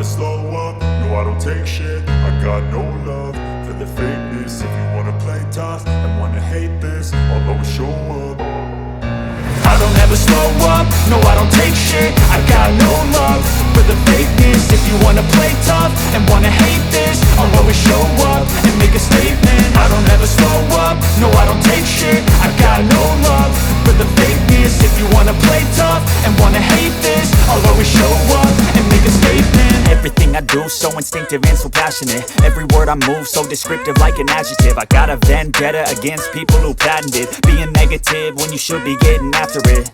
slow up, no I don't take shit. I got no love for the fakeness. If you wanna play tough and wanna hate this, I'll always show up. I don't ever slow up, no I don't take shit. I got no love for the fakeness. If you wanna play tough and wanna hate this, I'll always show up and make a statement. I don't ever slow up, no I don't take shit. I got no love for the fakeness. If you wanna play tough and wanna hate this, I'll always show up and make a statement. Everything I do so instinctive and so passionate. Every word I move so descriptive like an adjective. I got a vendetta against people who patented being negative when you should be getting after it.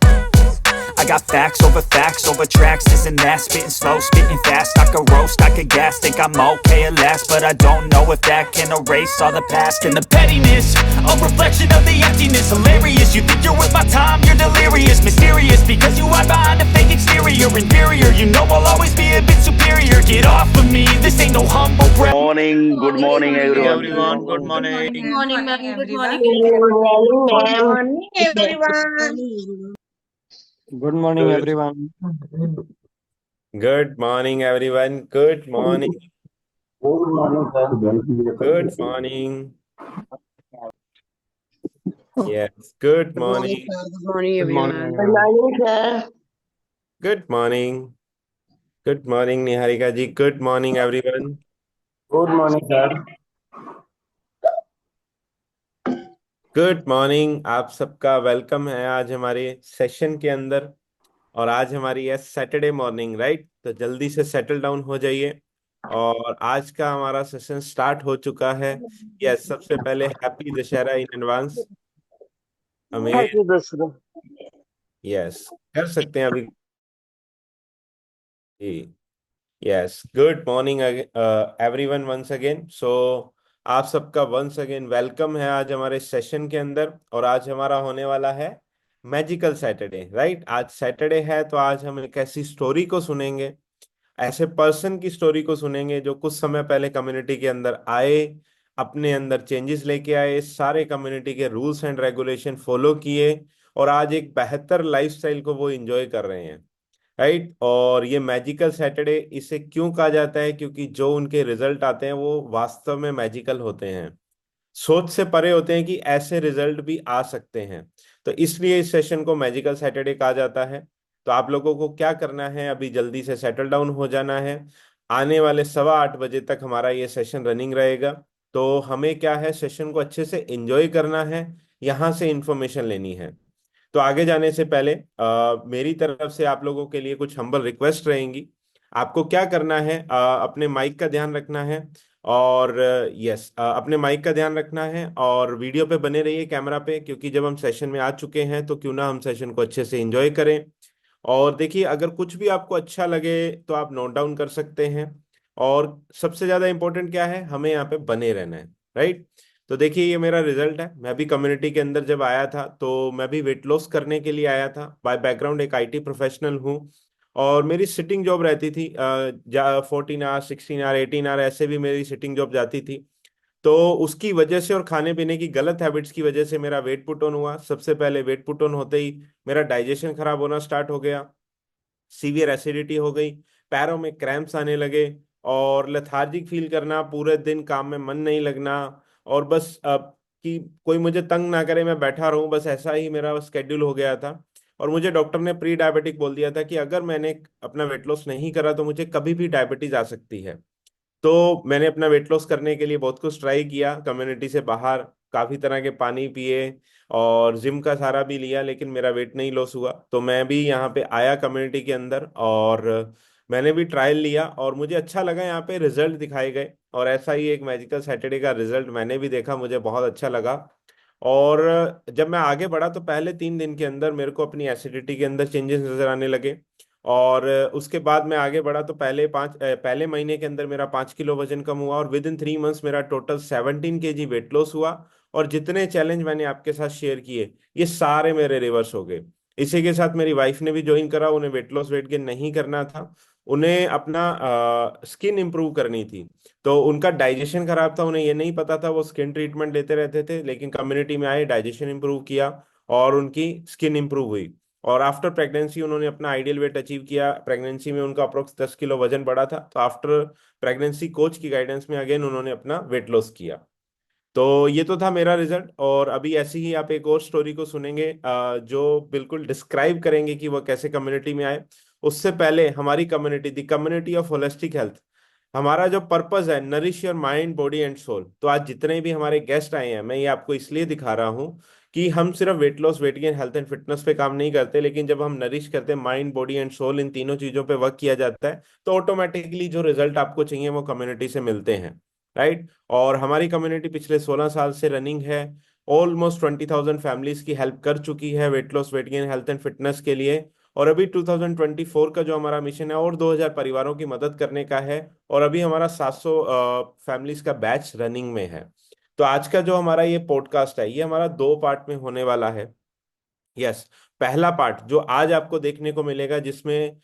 I got facts over tracks, this and that. Spitting slow, spitting fast, I could roast, I could gas. Think I'm okay at last, but I don't know if that can erase all the past. And the pettiness, a reflection of the emptiness. Hilarious, you think you're worth my time, you're delirious. Mysterious, because you hide behind a fake exterior. Inferior, you know I'll always be a bit superior. Get off of me, this ain't no humble brag. Good morning everyone. Good morning. Good morning, ma'am. Good morning. Good morning, everyone. Good morning, Good. everyone. Good morning everyone. Good morning. Good morning, sir. Good morning. Yes. Good morning. Good morning, Good everyone. morning. Good morning, sir. Good morning. Good morning Niharika ji. Good morning everyone. Good morning, sir. Good morning, आप सबका welcome है आज हमारे session के अंदर। और आज हमारी है सैटरडे मॉर्निंग, राइट? तो जल्दी से सेटल डाउन हो जाइए। और आज का हमारा सेशन स्टार्ट हो चुका है। यस, सबसे पहले हैप्पी दशहरा इन एडवांस। हमें यस कर सकते हैं अभी। Yes, good morning everyone once again. So आप सबका वंस अगेन वेलकम है आज हमारे सेशन के अंदर। और आज हमारा होने वाला है मैजिकल सैटरडे, राइट? आज सैटरडे है तो आज हम एक ऐसी स्टोरी को सुनेंगे, ऐसे पर्सन की स्टोरी को सुनेंगे जो कुछ समय पहले कम्युनिटी के अंदर आए, अपने अंदर चेंजेस लेके आए, सारे कम्युनिटी के रूल्स एंड रेगुलेशन फॉलो किए और आज एक बेहतर लाइफस्टाइल को वो एंजॉय कर रहे हैं, राइट? और ये मैजिकल सैटरडे इसे क्यों कहा जाता है? क्योंकि जो उनके रिजल्ट आते हैं वो वास्तव में मैजिकल होते हैं, सोच से परे होते हैं कि ऐसे रिजल्ट भी आ सकते हैं। तो इसलिए इस सेशन को मैजिकल सैटरडे कहा जाता है। तो आप लोगों को क्या करना है, अभी जल्दी से सेटल डाउन हो जाना है। आने वाले 8:15 तक हमारा ये सेशन रनिंग रहेगा। तो हमें क्या है, सेशन को अच्छे से एंजॉय करना है, यहाँ से इंफॉर्मेशन लेनी है। तो आगे जाने से पहले मेरी तरफ से आप लोगों के लिए कुछ हम्बल रिक्वेस्ट रहेंगी। आपको क्या करना है, अपने माइक का ध्यान रखना है और यस अपने माइक का ध्यान रखना है और वीडियो पे बने रहिए, कैमरा पे, क्योंकि जब हम सेशन में आ चुके हैं तो क्यों ना हम सेशन को अच्छे से एंजॉय करें। और देखिए, अगर कुछ भी आपको अच्छा लगे तो आप नोट डाउन कर सकते हैं। और सबसे ज्यादा इंपॉर्टेंट क्या है, हमें यहाँ पे बने रहना है, राइट? तो देखिए, ये मेरा रिजल्ट है। मैं भी कम्युनिटी के अंदर जब आया था तो मैं भी वेट लॉस करने के लिए आया था। बाय बैकग्राउंड एक आईटी प्रोफेशनल हूँ और मेरी सिटिंग जॉब रहती थी। 14 आवर 16 आवर 18 आवर ऐसे भी मेरी सिटिंग जॉब जाती थी। तो उसकी वजह से और खाने पीने की गलत हैबिट्स की वजह से मेरा वेट पुट ऑन हुआ। सबसे पहले वेट पुट ऑन होते ही मेरा डाइजेशन खराब होना स्टार्ट हो गया, सीवियर एसिडिटी हो गई, पैरों में क्रैम्प्स आने लगे और लेथार्जिक फील करना, पूरे दिन काम में मन नहीं लगना और बस कि कोई मुझे तंग ना करे, मैं बैठा रहूं, बस ऐसा ही मेरा स्केड्यूल हो गया था। और मुझे डॉक्टर ने प्री डायबिटिक बोल दिया था कि अगर मैंने अपना वेट लॉस नहीं करा तो मुझे कभी भी डायबिटीज आ सकती है। तो मैंने अपना वेट लॉस करने के लिए बहुत कुछ ट्राई किया, कम्युनिटी से बाहर काफी तरह के पानी पिए और जिम का सारा भी लिया, लेकिन मेरा वेट नहीं लॉस हुआ। तो मैं भी यहाँ पे आया कम्युनिटी के अंदर और मैंने भी ट्रायल लिया और मुझे अच्छा लगा, यहाँ पे रिजल्ट दिखाए गए। और ऐसा ही एक मैजिकल सैटरडे का रिजल्ट मैंने भी देखा, मुझे बहुत अच्छा लगा। और जब मैं आगे बढ़ा तो पहले 3 दिन के अंदर मेरे को अपनी एसिडिटी के अंदर चेंजेस नजर आने लगे। और उसके बाद मैं आगे बढ़ा तो पहले महीने के अंदर मेरा 5 किलो वजन कम हुआ और विद इन 3 मंथ्स मेरा टोटल 17 kg वेट लॉस हुआ। और जितने चैलेंज मैंने आपके साथ शेयर किए ये सारे मेरे रिवर्स हो गए। इसी के साथ मेरी वाइफ ने भी ज्वाइन करा, उन्हें वेट लॉस वेट गेन नहीं करना था, उन्हें अपना स्किन इंप्रूव करनी थी। तो उनका डाइजेशन खराब था, उन्हें ये नहीं पता था, वो स्किन ट्रीटमेंट लेते रहते थे, लेकिन कम्युनिटी में आए, डाइजेशन इंप्रूव किया और उनकी स्किन इंप्रूव हुई। और आफ्टर प्रेगनेंसी उन्होंने अपना आइडियल वेट अचीव किया। प्रेगनेंसी में उनका अप्रोक्स 10 किलो वजन बढ़ा था, तो आफ्टर प्रेगनेंसी कोच की गाइडेंस में अगेन उन्होंने अपना वेट लॉस किया। तो ये तो था मेरा रिजल्ट, और अभी ऐसे ही आप एक और स्टोरी को सुनेंगे जो बिल्कुल डिस्क्राइब करेंगे कि वह कैसे कम्युनिटी में आए। उससे पहले हमारी community, the community of holistic health, हमारा जो पर्पस है, nourish your mind body and soul. तो आज जितने भी हमारे गेस्ट आए हैं, मैं ये आपको इसलिए दिखा रहा हूँ कि हम सिर्फ weight loss, weight gain, health and fitness पे काम नहीं करते, लेकिन जब हम नरिश करते हैं माइंड बॉडी एंड सोल, इन तीनों चीजों पे वर्क किया जाता है, तो ऑटोमेटिकली जो रिजल्ट आपको चाहिए वो कम्युनिटी से मिलते हैं। राइट। और हमारी कम्युनिटी पिछले 16 साल से रनिंग है। ऑलमोस्ट 20,000 फैमिलीज की हेल्प कर चुकी है weight loss, weight gain, health and fitness के लिए। और अभी 2024 का जो हमारा मिशन है और 2000 परिवारों की मदद करने का है। और अभी हमारा 700 फैमिलीज का बैच रनिंग में है। तो आज का जो हमारा ये पॉडकास्ट है, ये हमारा 2 पार्ट में होने वाला है। यस। पहला पार्ट जो आज आपको देखने को मिलेगा, जिसमें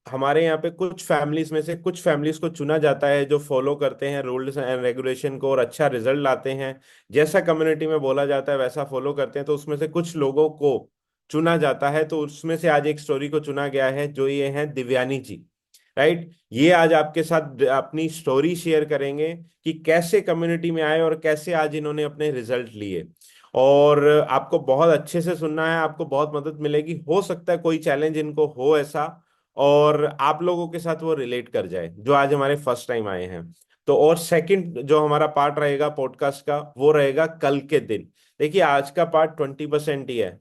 हमारे यहाँ पे कुछ फैमिलीज में से कुछ फैमिलीज को चुना जाता है जो फॉलो करते हैं रूल्स एंड रेगुलेशन को और अच्छा रिजल्ट लाते हैं, जैसा कम्युनिटी में बोला जाता है वैसा फॉलो करते हैं। तो उसमें से कुछ लोगों को चुना जाता है, तो उसमें से आज एक स्टोरी को चुना गया है, जो ये है दिव्यानी जी। राइट। ये आज आपके साथ अपनी स्टोरी शेयर करेंगे कि कैसे कम्युनिटी में आए और कैसे आज इन्होंने अपने रिजल्ट लिए। और आपको बहुत अच्छे से सुनना है, आपको बहुत मदद मिलेगी। हो सकता है कोई चैलेंज इनको हो ऐसा, और आप लोगों के साथ वो रिलेट कर जाए जो आज हमारे फर्स्ट टाइम आए हैं। तो और सेकंड जो हमारा पार्ट रहेगा पॉडकास्ट का, वो रहेगा कल के दिन। देखिए, आज का पार्ट 20% ही है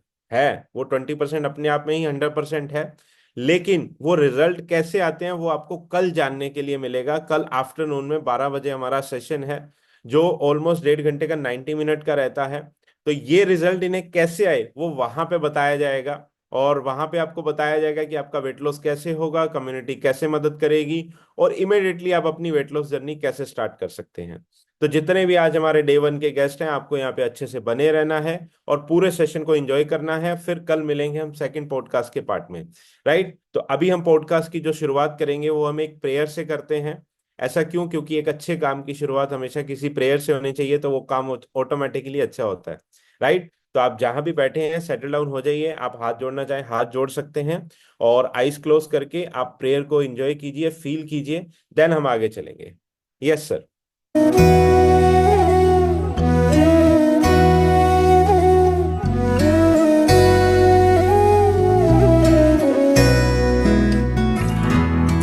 वो 20% अपने आप में ही 100% है, लेकिन वो रिजल्ट कैसे आते हैं वो आपको कल जानने के लिए मिलेगा। कल आफ्टरनून में 12 बजे हमारा सेशन है, जो ऑलमोस्ट 1.5 घंटे का, 90 मिनट का रहता है। तो ये रिजल्ट इन्हें कैसे आए वो वहां पे बताया जाएगा, और वहां पे आपको बताया जाएगा कि आपका वेट लॉस कैसे होगा, कम्युनिटी कैसे मदद करेगी, और इमिडिएटली आप अपनी वेट लॉस जर्नी कैसे स्टार्ट कर सकते हैं। तो जितने भी आज हमारे डे 1 के गेस्ट हैं, आपको यहाँ पे अच्छे से बने रहना है और पूरे सेशन को एंजॉय करना है। फिर कल मिलेंगे हम सेकंड पॉडकास्ट के पार्ट में। राइट। तो अभी हम पॉडकास्ट की जो शुरुआत करेंगे वो हम एक प्रेयर से करते हैं। ऐसा क्यों? क्योंकि एक अच्छे काम की शुरुआत हमेशा किसी प्रेयर से होनी चाहिए, तो वो काम ऑटोमेटिकली अच्छा होता है। राइट। तो आप जहां भी बैठे हैं सेटल डाउन हो जाइए। आप हाथ जोड़ना चाहें हाथ जोड़ सकते हैं, और आईज क्लोज करके आप प्रेयर को एंजॉय कीजिए, फील कीजिए। देन हम आगे चलेंगे। Yes sir.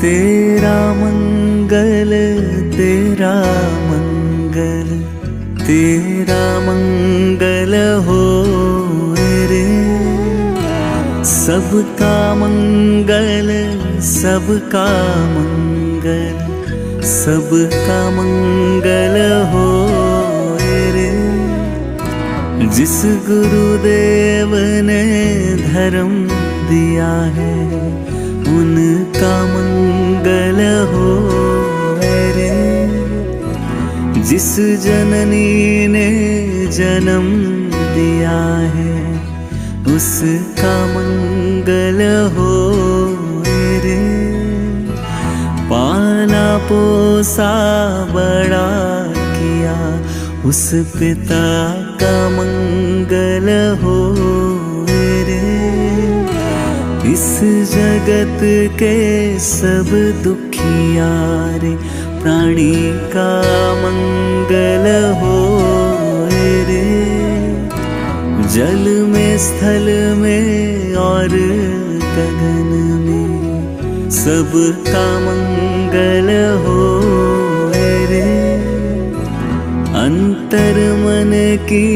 तेरा मंगल, तेरा मंगल, तेरा मंगल हो रे। सबका मंगल, सबका मंगल, सबका मंगल हो रे। जिस गुरुदेव ने धर्म दिया है उनका मंगल हो रे। जिस जननी ने जन्म दिया है उसका मंगल हो रे। पाला पोसा बड़ा किया उस पिता का मंगल हो रे। इस जगत के सब दुखियारे प्राणी का मंगल हो रे। जल में, स्थल में और गगन में सबका मंगल हो रे। अंतर मन की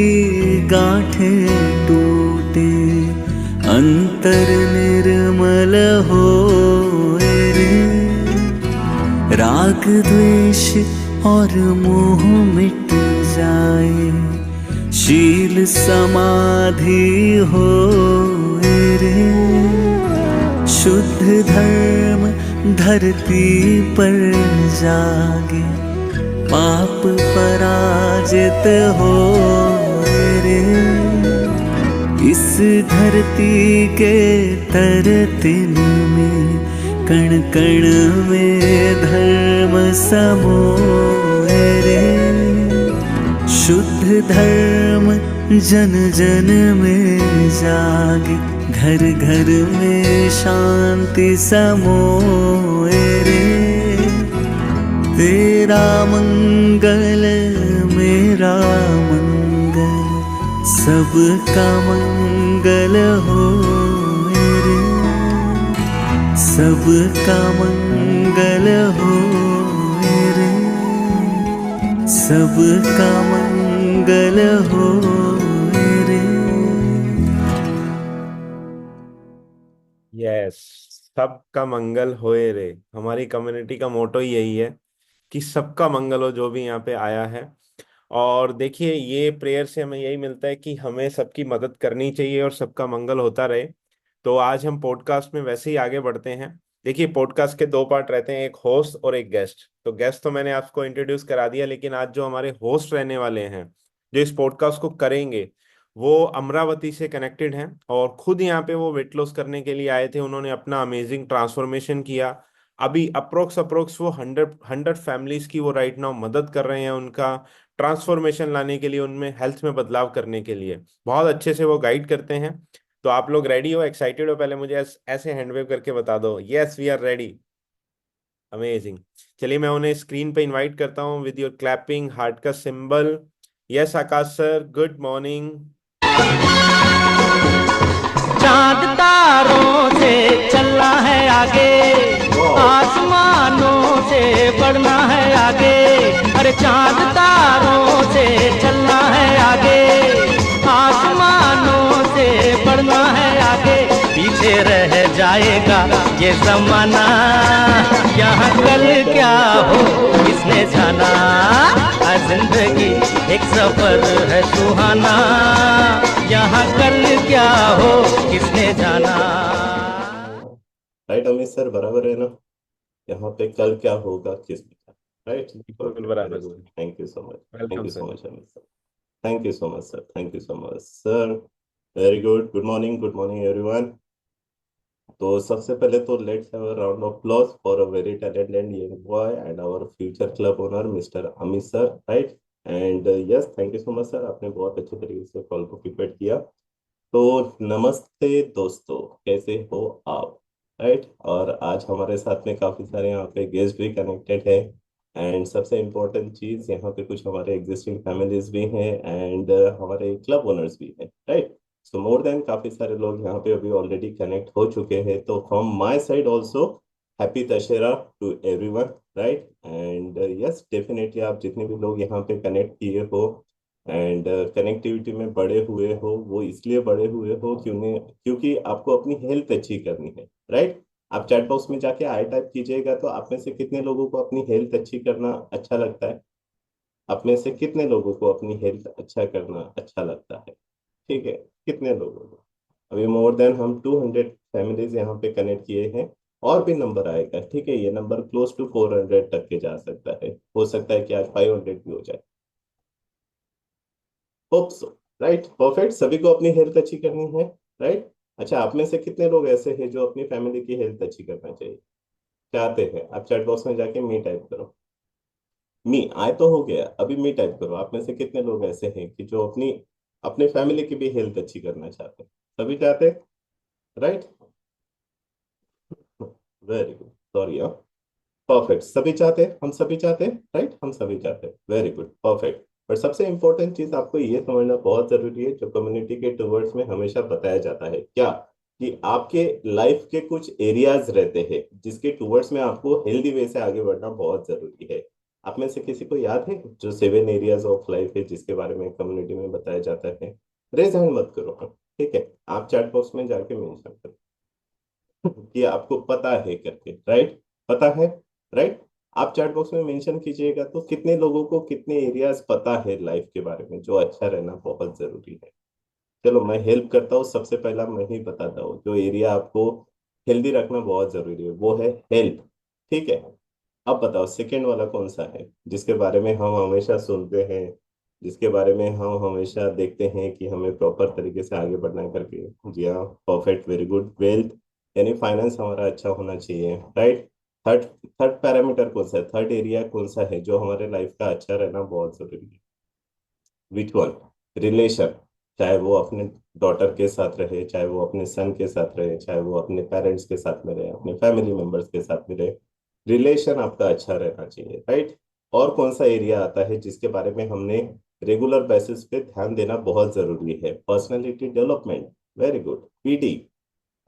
गांठें टूटे, अंतर निर्मल हो रे। राग द्वेष और मोह मिट जाए, शील समाधि हो रे। शुद्ध धर्म धरती पर जागे, पाप पराजित हो रे। इस धरती के तरतिन में, कण कण में धर्म समो रे। शुद्ध धर्म जन जन में जागे, घर घर में शांति समोए रे। तेरा मंगल मेरा मंगल, सबका मंगल हो रे। सबका मंगल हो रे। सबका मंगल हो रे। यस, सबका मंगल होए रे। हमारी कम्युनिटी का मोटो ही यही है कि सबका मंगल हो, जो भी यहाँ पे आया है। और देखिए, ये प्रेयर से हमें यही मिलता है कि हमें सबकी मदद करनी चाहिए और सबका मंगल होता रहे। तो आज हम पॉडकास्ट में वैसे ही आगे बढ़ते हैं। देखिए, पॉडकास्ट के दो पार्ट रहते हैं, एक होस्ट और एक गेस्ट। तो गेस्ट तो मैंने आपको इंट्रोड्यूस करा दिया, लेकिन आज जो हमारे होस्ट रहने वाले हैं, जो इस पॉडकास्ट को करेंगे, वो अमरावती से कनेक्टेड हैं और खुद यहाँ पे वो वेट लॉस करने के लिए आए थे। उन्होंने अपना अमेजिंग ट्रांसफॉर्मेशन किया। अभी अप्रोक्स अप्रोक्स वो 100 फैमिलीज की वो राइट नाउ मदद कर रहे हैं, उनका ट्रांसफॉर्मेशन लाने के लिए, उनमें हेल्थ में बदलाव करने के लिए बहुत अच्छे से वो गाइड करते हैं। तो आप लोग रेडी हो, एक्साइटेड हो? पहले मुझे ऐसे हैंडवेव करके बता दो, yes we are ready. Amazing. चलिए, मैं उन्हें स्क्रीन पे इनवाइट करता हूँ विद योर क्लैपिंग हार्ट का symbol. Yes Akash sir, good morning. चांद तारों से चलना है आगे, आसमानों से बढ़ना है आगे। अरे चांद तारों से चलना है आगे, आसमानों से बढ़ना है आगे। पीछे रह जाएगा ये जमाना, यहाँ कल क्या हो किसने जाना। जिंदगी एक सफर है सुहाना, यहाँ कल क्या हो किसने जाना। राइट अमित सर, बराबर है ना? यहाँ पे कल क्या होगा किसने जाना। राइट, बिल्कुल बराबर। Thank you so much, thank welcome you so sir. Much Amit sir, thank you so much sir, thank you so much sir. Very good morning everyone. तो सबसे पहले तो let's have a round of applause for a very talented young boy and our future club owner mister Amit sir. Right, and yes, thank you so much sir, आपने बहुत अच्छे तरीके से call को प्रिपेयर किया। तो नमस्ते दोस्तों, कैसे हो आप? राइट, और आज हमारे साथ में काफी सारे यहाँ पे गेस्ट भी कनेक्टेड है। एंड सबसे इम्पोर्टेंट चीज, यहाँ पे कुछ हमारे एग्जिस्टिंग फैमिलीज भी हैं एंड हमारे क्लब ओनर्स भी हैं। राइट, सो मोर देन काफी सारे लोग यहाँ पे अभी ऑलरेडी कनेक्ट हो चुके हैं। तो from my side also happy Dussehra to everyone. Right, and yes definitely आप जितने भी लोग यहाँ पे कनेक्ट किए हो एंड कनेक्टिविटी में बड़े हुए हो, वो इसलिए बड़े हुए हो क्योंकि आपको अपनी हेल्थ अच्छी करनी है। राइट, आप चैट बॉक्स में जाके आई टाइप कीजिएगा तो आप में से कितने लोगों को अपनी हेल्थ अच्छी करना अच्छा लगता है? आप में से कितने लोगों को अपनी हेल्थ अच्छा करना अच्छा लगता है? ठीक है, कितने लोगों को? अभी मोर देन हम 200 फैमिलीज यहाँ पे कनेक्ट किए हैं, और भी नंबर आएगा। ठीक है, ये नंबर क्लोज टू 400 तक के जा सकता है, हो सकता है कि आज 500 भी हो जाए। Hope so. राइट, परफेक्ट, सभी को अपनी हेल्थ अच्छी करनी है। राइट, अच्छा, आप में से कितने लोग ऐसे हैं जो अपनी फैमिली की हेल्थ अच्छी करना चाहिए चाहते हैं? आप चैट बॉक्स में जाके मी टाइप करो। मी आए तो हो गया, अभी मी टाइप करो। आप में से कितने लोग ऐसे हैं कि जो अपनी फैमिली की भी हेल्थ अच्छी करना चाहते हैं? सभी चाहते हैं? Right, very good, sorry. Perfect, सभी चाहते हैं, हम सभी चाहते हैं। राइट, हम सभी चाहते हैं, वेरी गुड, परफेक्ट। पर सबसे इंपॉर्टेंट चीज आपको ये समझना बहुत जरूरी है, जो कम्युनिटी के टूवर्ड्स में हमेशा बताया जाता है क्या, कि आपके लाइफ के कुछ एरियाज रहते हैं जिसके टूवर्ड्स में आपको हेल्दी वे से आगे बढ़ना बहुत जरूरी है। आप में से किसी को याद है जो 7 एरियाज ऑफ लाइफ है जिसके बारे में कम्युनिटी में बताया जाता है? रेज हैंड मत करो, ठीक है, आप चैट बॉक्स में जाके मेंशन करो कि आपको पता है करके। राइट, पता है। राइट, आप चैट बॉक्स में मेंशन कीजिएगा तो कितने लोगों को कितने एरियाज पता है लाइफ के बारे में जो अच्छा रहना बहुत जरूरी है। चलो मैं हेल्प करता हूँ, सबसे पहला मैं ही बताता हूँ जो एरिया आपको हेल्दी रखना बहुत जरूरी है, वो है हेल्थ। ठीक है, अब बताओ सेकेंड वाला कौन सा है जिसके बारे में हम हमेशा सुनते हैं, जिसके बारे में हम हमेशा देखते हैं कि हमें प्रॉपर तरीके से आगे बढ़ना है करके? जी हाँ, परफेक्ट, वेरी गुड, वेल्थ, यानी फाइनेंस हमारा अच्छा होना चाहिए। राइट, थर्ड थर्ड पैरामीटर कौन सा है, थर्ड एरिया कौन सा है जो हमारे लाइफ का अच्छा रहना बहुत जरूरी है? Which one? रिलेशन। चाहे वो अपने डॉटर के साथ रहे, चाहे वो अपने सन के साथ रहे, चाहे वो अपने पेरेंट्स के साथ में रहे, अपने फैमिली मेंबर्स के साथ में रहे, रिलेशन आपका अच्छा रहना चाहिए, राइट। और कौन सा एरिया आता है जिसके बारे में हमने रेगुलर बेसिस पे ध्यान देना बहुत जरूरी है? Personality development. Very good, PD,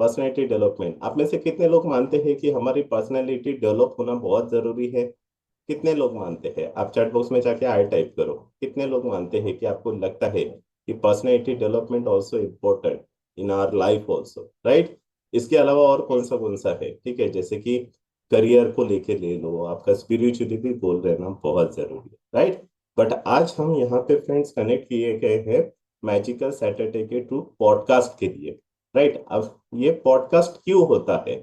personality development. आप में से कितने लोग मानते हैं कि हमारी पर्सनैलिटी डेवलप होना बहुत जरूरी है? कितने लोग मानते हैं? आप चैट बॉक्स में जाके आई टाइप करो, कितने लोग मानते हैं कि आपको लगता है कि personality development also important in our life also, right. इसके अलावा और कौन सा है? ठीक है, जैसे कि करियर को लेके ले लो, आपका स्पिरिचुअलिटी गोल रहना बहुत जरूरी है, राइट। बट आज हम यहाँ पे फ्रेंड्स कनेक्ट किए गए हैं मैजिकल सैटरडे के थ्रू पॉडकास्ट के लिए, राइट। अब ये पॉडकास्ट क्यों होता है,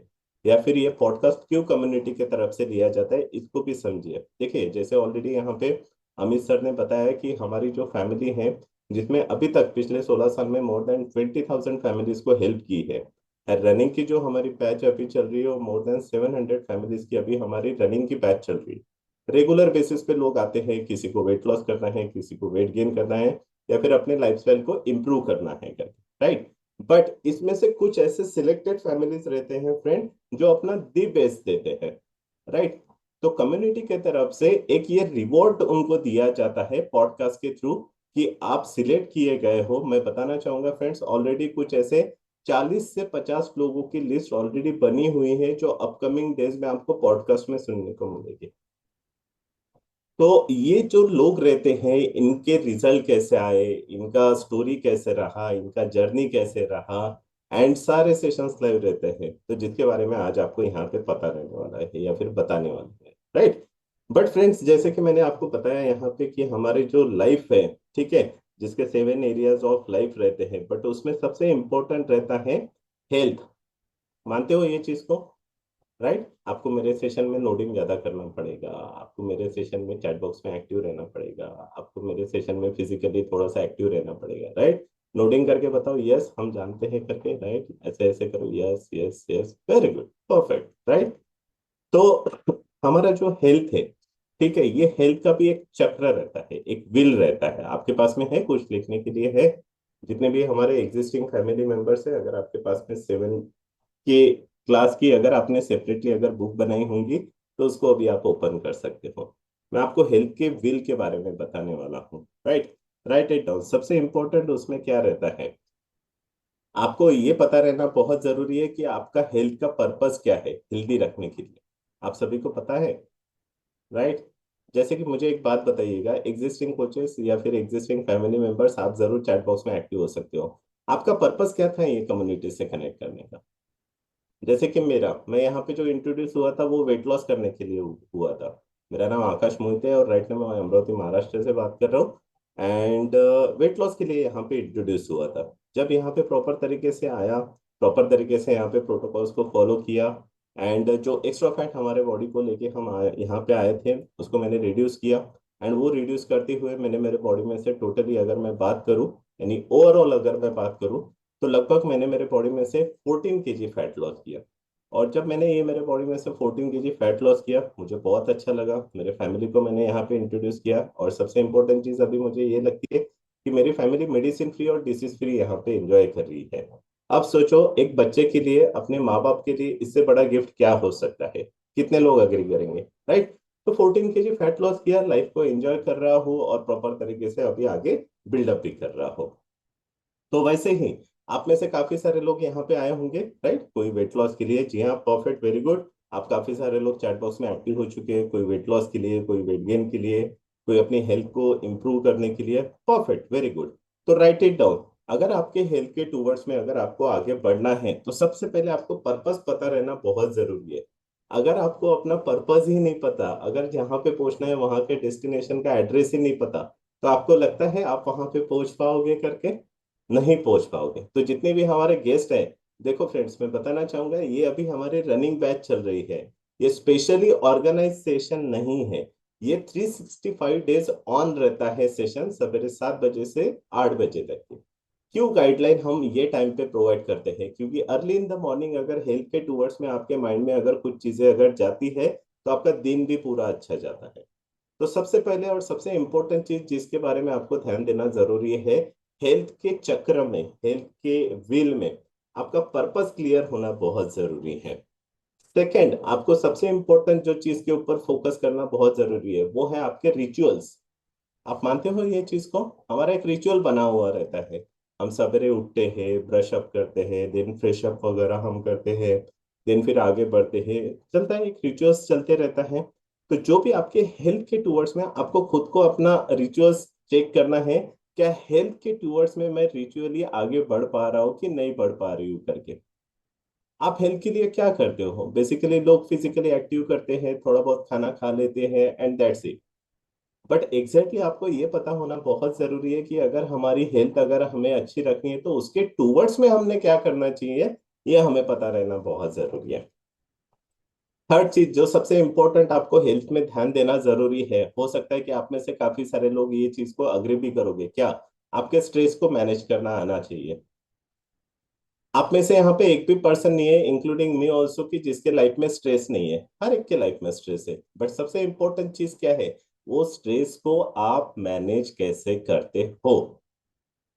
या फिर ये पॉडकास्ट क्यों कम्युनिटी की तरफ से लिया जाता है, इसको भी समझिए। देखिए, जैसे ऑलरेडी यहाँ पे अमित सर ने बताया कि हमारी जो फैमिली है, जिसमें अभी तक पिछले 16 साल में मोर देन 20,000 फैमिलीज को हेल्प की है। रनिंग की जो हमारी बैच अभी चल रही है, वो मोर देन 700 फैमिलीज की अभी हमारी रनिंग की बैच चल रही है। रेगुलर बेसिस पे लोग आते हैं, किसी को वेट लॉस करना है, किसी को वेट गेन करना है, या फिर अपने लाइफस्टाइल को इम्प्रूव करना है, राइट। बट इसमें से कुछ ऐसे सिलेक्टेड फैमिलीज रहते हैं फ्रेंड, जो अपना दी बेस्ट देते हैं, राइट। तो कम्युनिटी के तरफ से एक ये रिवॉर्ड उनको दिया जाता है पॉडकास्ट के थ्रू कि आप सिलेक्ट किए गए हो। मैं बताना चाहूंगा फ्रेंड्स, ऑलरेडी कुछ ऐसे 40 से 50 लोगों की लिस्ट ऑलरेडी बनी हुई है, जो अपकमिंग डेज में आपको पॉडकास्ट में सुनने को मिलेगी। तो ये जो लोग रहते हैं, इनके रिजल्ट कैसे आए, इनका स्टोरी कैसे रहा, इनका जर्नी कैसे रहा, एंड सारे सेशंस लाइव रहते हैं, तो जिसके बारे में आज आपको यहाँ पे पता रहने वाला है या फिर बताने वाले हैं, राइट। बट फ्रेंड्स, जैसे कि मैंने आपको बताया यहाँ पे कि हमारी जो लाइफ है, ठीक है, जिसके 7 एरियाज ऑफ लाइफ रहते हैं, बट उसमें सबसे इंपॉर्टेंट रहता है हेल्थ। मानते हो ये चीज को, राइट। आपको मेरे सेशन में नोटिंग ज्यादा करना पड़ेगा, आपको मेरे सेशन में चैट बॉक्स में एक्टिव रहना पड़ेगा, आपको मेरे सेशन में फिजिकली थोड़ा सा एक्टिव रहना पड़ेगा, राइट। नोटिंग करके बताओ यस हम जानते हैं करके, राइट। ऐसे ऐसे करो, yes yes yes, very good, perfect, right. तो हमारा जो हेल्थ है, ठीक है, ये हेल्थ का भी एक चक्र रहता है, एक विल रहता है। आपके पास में है कुछ लिखने के लिए? है? जितने भी हमारे एग्जिस्टिंग फैमिली मेंबर्स है, अगर आपके पास में 7 के क्लास की अगर आपने सेपरेटली अगर बुक बनाई होंगी, तो उसको अभी आप ओपन कर सकते हो। मैं आपको हेल्थ के विल के बारे में बताने वाला हूँ, राइट। Right it down. सबसे इंपॉर्टेंट उसमें क्या रहता है, आपको ये पता रहना बहुत जरूरी है कि आपका हेल्थ का पर्पस क्या है हेल्दी रखने के लिए। आप सभी को पता है, राइट। जैसे कि मुझे एक बात बताइएगा, एग्जिस्टिंग कोचेस या फिर एग्जिस्टिंग फैमिली मेंबर्स, आप जरूर चैट बॉक्स में एक्टिव हो सकते हो। आपका पर्पस क्या था ये कम्युनिटी से कनेक्ट करने का? जैसे कि मैं यहाँ पे जो इंट्रोड्यूस हुआ था, वो वेट लॉस करने के लिए हुआ था। मेरा नाम आकाश मोहिते है और राइट नाउ मैं अमरावती महाराष्ट्र से बात कर रहा हूँ। एंड वेट लॉस के लिए यहाँ पे इंट्रोड्यूस हुआ था। जब यहाँ पे प्रॉपर तरीके से आया, प्रॉपर तरीके से यहाँ पे प्रोटोकॉल्स को फॉलो किया, एंड जो एक्स्ट्रा फैट हमारे बॉडी को लेके हम यहाँ पे आए थे, उसको मैंने रिड्यूस किया। एंड वो रिड्यूस करते हुए मैंने मेरे बॉडी में से टोटली अगर मैं बात करूँ, यानी ओवरऑल अगर मैं बात करूँ, तो लगभग मैंने मेरे बॉडी में से 14 केजी फैट लॉस किया। और जब मैंने ये मेरे बॉडी में से 14 केजी फैट लॉस किया, मुझे बहुत अच्छा लगा। मेरे फैमिली को मैंने यहाँ पे इंट्रोड्यूस किया, और सबसे इंपॉर्टेंट चीज अभी मुझे ये लगती है कि मेरी फैमिली मेडिसिन फ्री और डिसीज फ्री यहाँ पे एंजॉय कर रही है। अब सोचो, एक बच्चे के लिए, अपने माँ बाप के लिए इससे बड़ा गिफ्ट क्या हो सकता है? कितने लोग अग्री करेंगे, राइट। तो 14 केजी फैट लॉस किया, लाइफ को एंजॉय कर रहा हूँ, और प्रॉपर तरीके से अभी आगे बिल्डअप भी कर रहा हूँ। तो वैसे ही आप में से काफी सारे लोग यहाँ पे आए होंगे, राइट, कोई वेट लॉस के लिए। जी हाँ, परफेक्ट, वेरी गुड। आप काफी सारे लोग चैट बॉक्स में एक्टिव हो चुके हैं, कोई वेट लॉस के लिए, कोई वेट गेन के लिए, कोई अपनी हेल्थ को इंप्रूव करने के लिए। Perfect, very good. तो राइट इट डाउन। अगर आपके हेल्थ के टूवर्ड्स में अगर आपको आगे बढ़ना है, तो सबसे पहले आपको पर्पस पता रहना बहुत जरूरी है। अगर आपको अपना पर्पस ही नहीं पता, अगर जहाँ पे पहुंचना है वहां के डेस्टिनेशन का एड्रेस ही नहीं पता, तो आपको लगता है आप वहां पे पहुंच पाओगे करके? नहीं पहुंच पाओगे। तो जितने भी हमारे गेस्ट हैं, देखो फ्रेंड्स, मैं बताना चाहूंगा, ये अभी हमारे रनिंग बैच चल रही है। ये स्पेशली ऑर्गेनाइज सेशन नहीं है। ये 365 डेज ऑन रहता है सेशन, सवेरे 7 बजे से 8 बजे तक की। क्यों गाइडलाइन हम ये टाइम पे प्रोवाइड करते हैं? क्योंकि अर्ली इन द मॉर्निंग अगर हेल्थ के टूवर्ड्स में आपके माइंड में अगर कुछ चीजें अगर जाती है, तो आपका दिन भी पूरा अच्छा जाता है। तो सबसे पहले और सबसे इंपॉर्टेंट चीज जिसके बारे में आपको ध्यान देना जरूरी है, हेल्थ के चक्र में, हेल्थ के व्हील में आपका पर्पस क्लियर होना बहुत जरूरी है। सेकंड, आपको सबसे इंपॉर्टेंट जो चीज के ऊपर फोकस करना बहुत जरूरी है वो है आपके रिचुअल्स। आप मानते हो ये चीज को? हमारा एक रिचुअल बना हुआ रहता है। हम सवेरे उठते हैं, ब्रश अप करते हैं, देन फ्रेश अप वगैरह हम करते हैं, देन फिर आगे बढ़ते हैं, चलता है, एक रिचुअल्स चलते रहता है। तो जो भी आपके हेल्थ के टूवर्ड्स में आपको खुद को अपना रिचुअल्स चेक करना है, क्या हेल्थ के टूवर्ड्स में मैं रिचुअली आगे बढ़ पा रहा हूँ कि नहीं बढ़ पा रही हूँ करके। आप हेल्थ के लिए क्या करते हो? बेसिकली लोग फिजिकली एक्टिव करते हैं, थोड़ा बहुत खाना खा लेते हैं and that's it. But exactly आपको ये पता होना बहुत जरूरी है कि अगर हमारी हेल्थ अगर हमें अच्छी रखनी है तो उसके टूवर्ड्स में हमने क्या करना चाहिए, ये हमें पता रहना बहुत जरूरी है। थर्ड चीज जो सबसे इंपॉर्टेंट आपको हेल्थ में ध्यान देना जरूरी है, हो सकता है कि आप में से काफी सारे लोग ये चीज को अग्री भी करोगे, क्या आपके स्ट्रेस को मैनेज करना आना चाहिए। आप में से यहाँ पे एक भी पर्सन नहीं है, इंक्लूडिंग मी ऑल्सो, कि जिसके लाइफ में स्ट्रेस नहीं है। हर एक के लाइफ में स्ट्रेस है, बट सबसे इंपॉर्टेंट चीज क्या है, वो स्ट्रेस को आप मैनेज कैसे करते हो।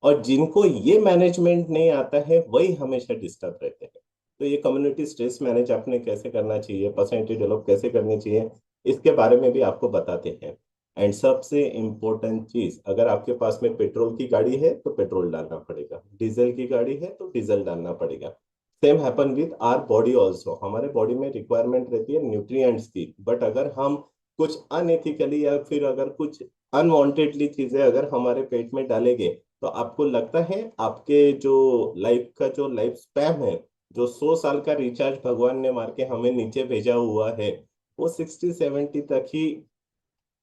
और जिनको ये मैनेजमेंट नहीं आता है वही हमेशा डिस्टर्ब रहते हैं। तो ये कम्युनिटी स्ट्रेस मैनेज आपने कैसे करना चाहिए, पर्सनैलिटी डेवलप कैसे करनी चाहिए, इसके बारे में भी आपको बताते हैं। एंड सबसे इम्पोर्टेंट चीज, अगर आपके पास में पेट्रोल की गाड़ी है तो पेट्रोल डालना पड़ेगा, डीजल की गाड़ी है तो डीजल डालना पड़ेगा। Same happen with our body also. हमारे बॉडी में रिक्वायरमेंट रहती है न्यूट्रिएंट्स की, बट अगर हम कुछ अनएथिकली या फिर अगर कुछ अनवांटेडली चीजें अगर हमारे पेट में डालेंगे, तो आपको लगता है आपके जो लाइफ का जो लाइफ स्पैम है, जो 100 साल का रिचार्ज भगवान ने मार के हमें नीचे भेजा हुआ है, वो 60-70 तक ही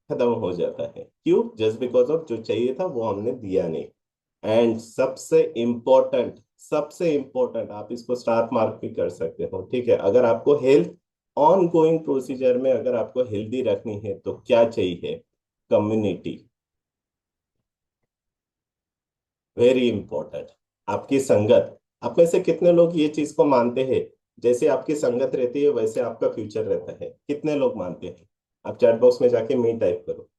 खत्म हो जाता है। क्यों? जस्ट बिकॉज ऑफ जो चाहिए था वो हमने दिया नहीं। एंड सबसे इम्पोर्टेंट आप इसको स्टार मार्क भी कर सकते हो, ठीक है, अगर आपको हेल्थ ऑन गोइंग प्रोसीजर में अगर आपको हेल्दी रखनी है तो क्या चाहिए? Community, very important. आपकी संगत, आप में से कितने लोग ये चीज को मानते हैं, जैसे आपकी संगत रहती है वैसे आपका फ्यूचर रहता है? कितने लोग मानते हैं? आप चैट बॉक्स में जाके मी टाइप करो,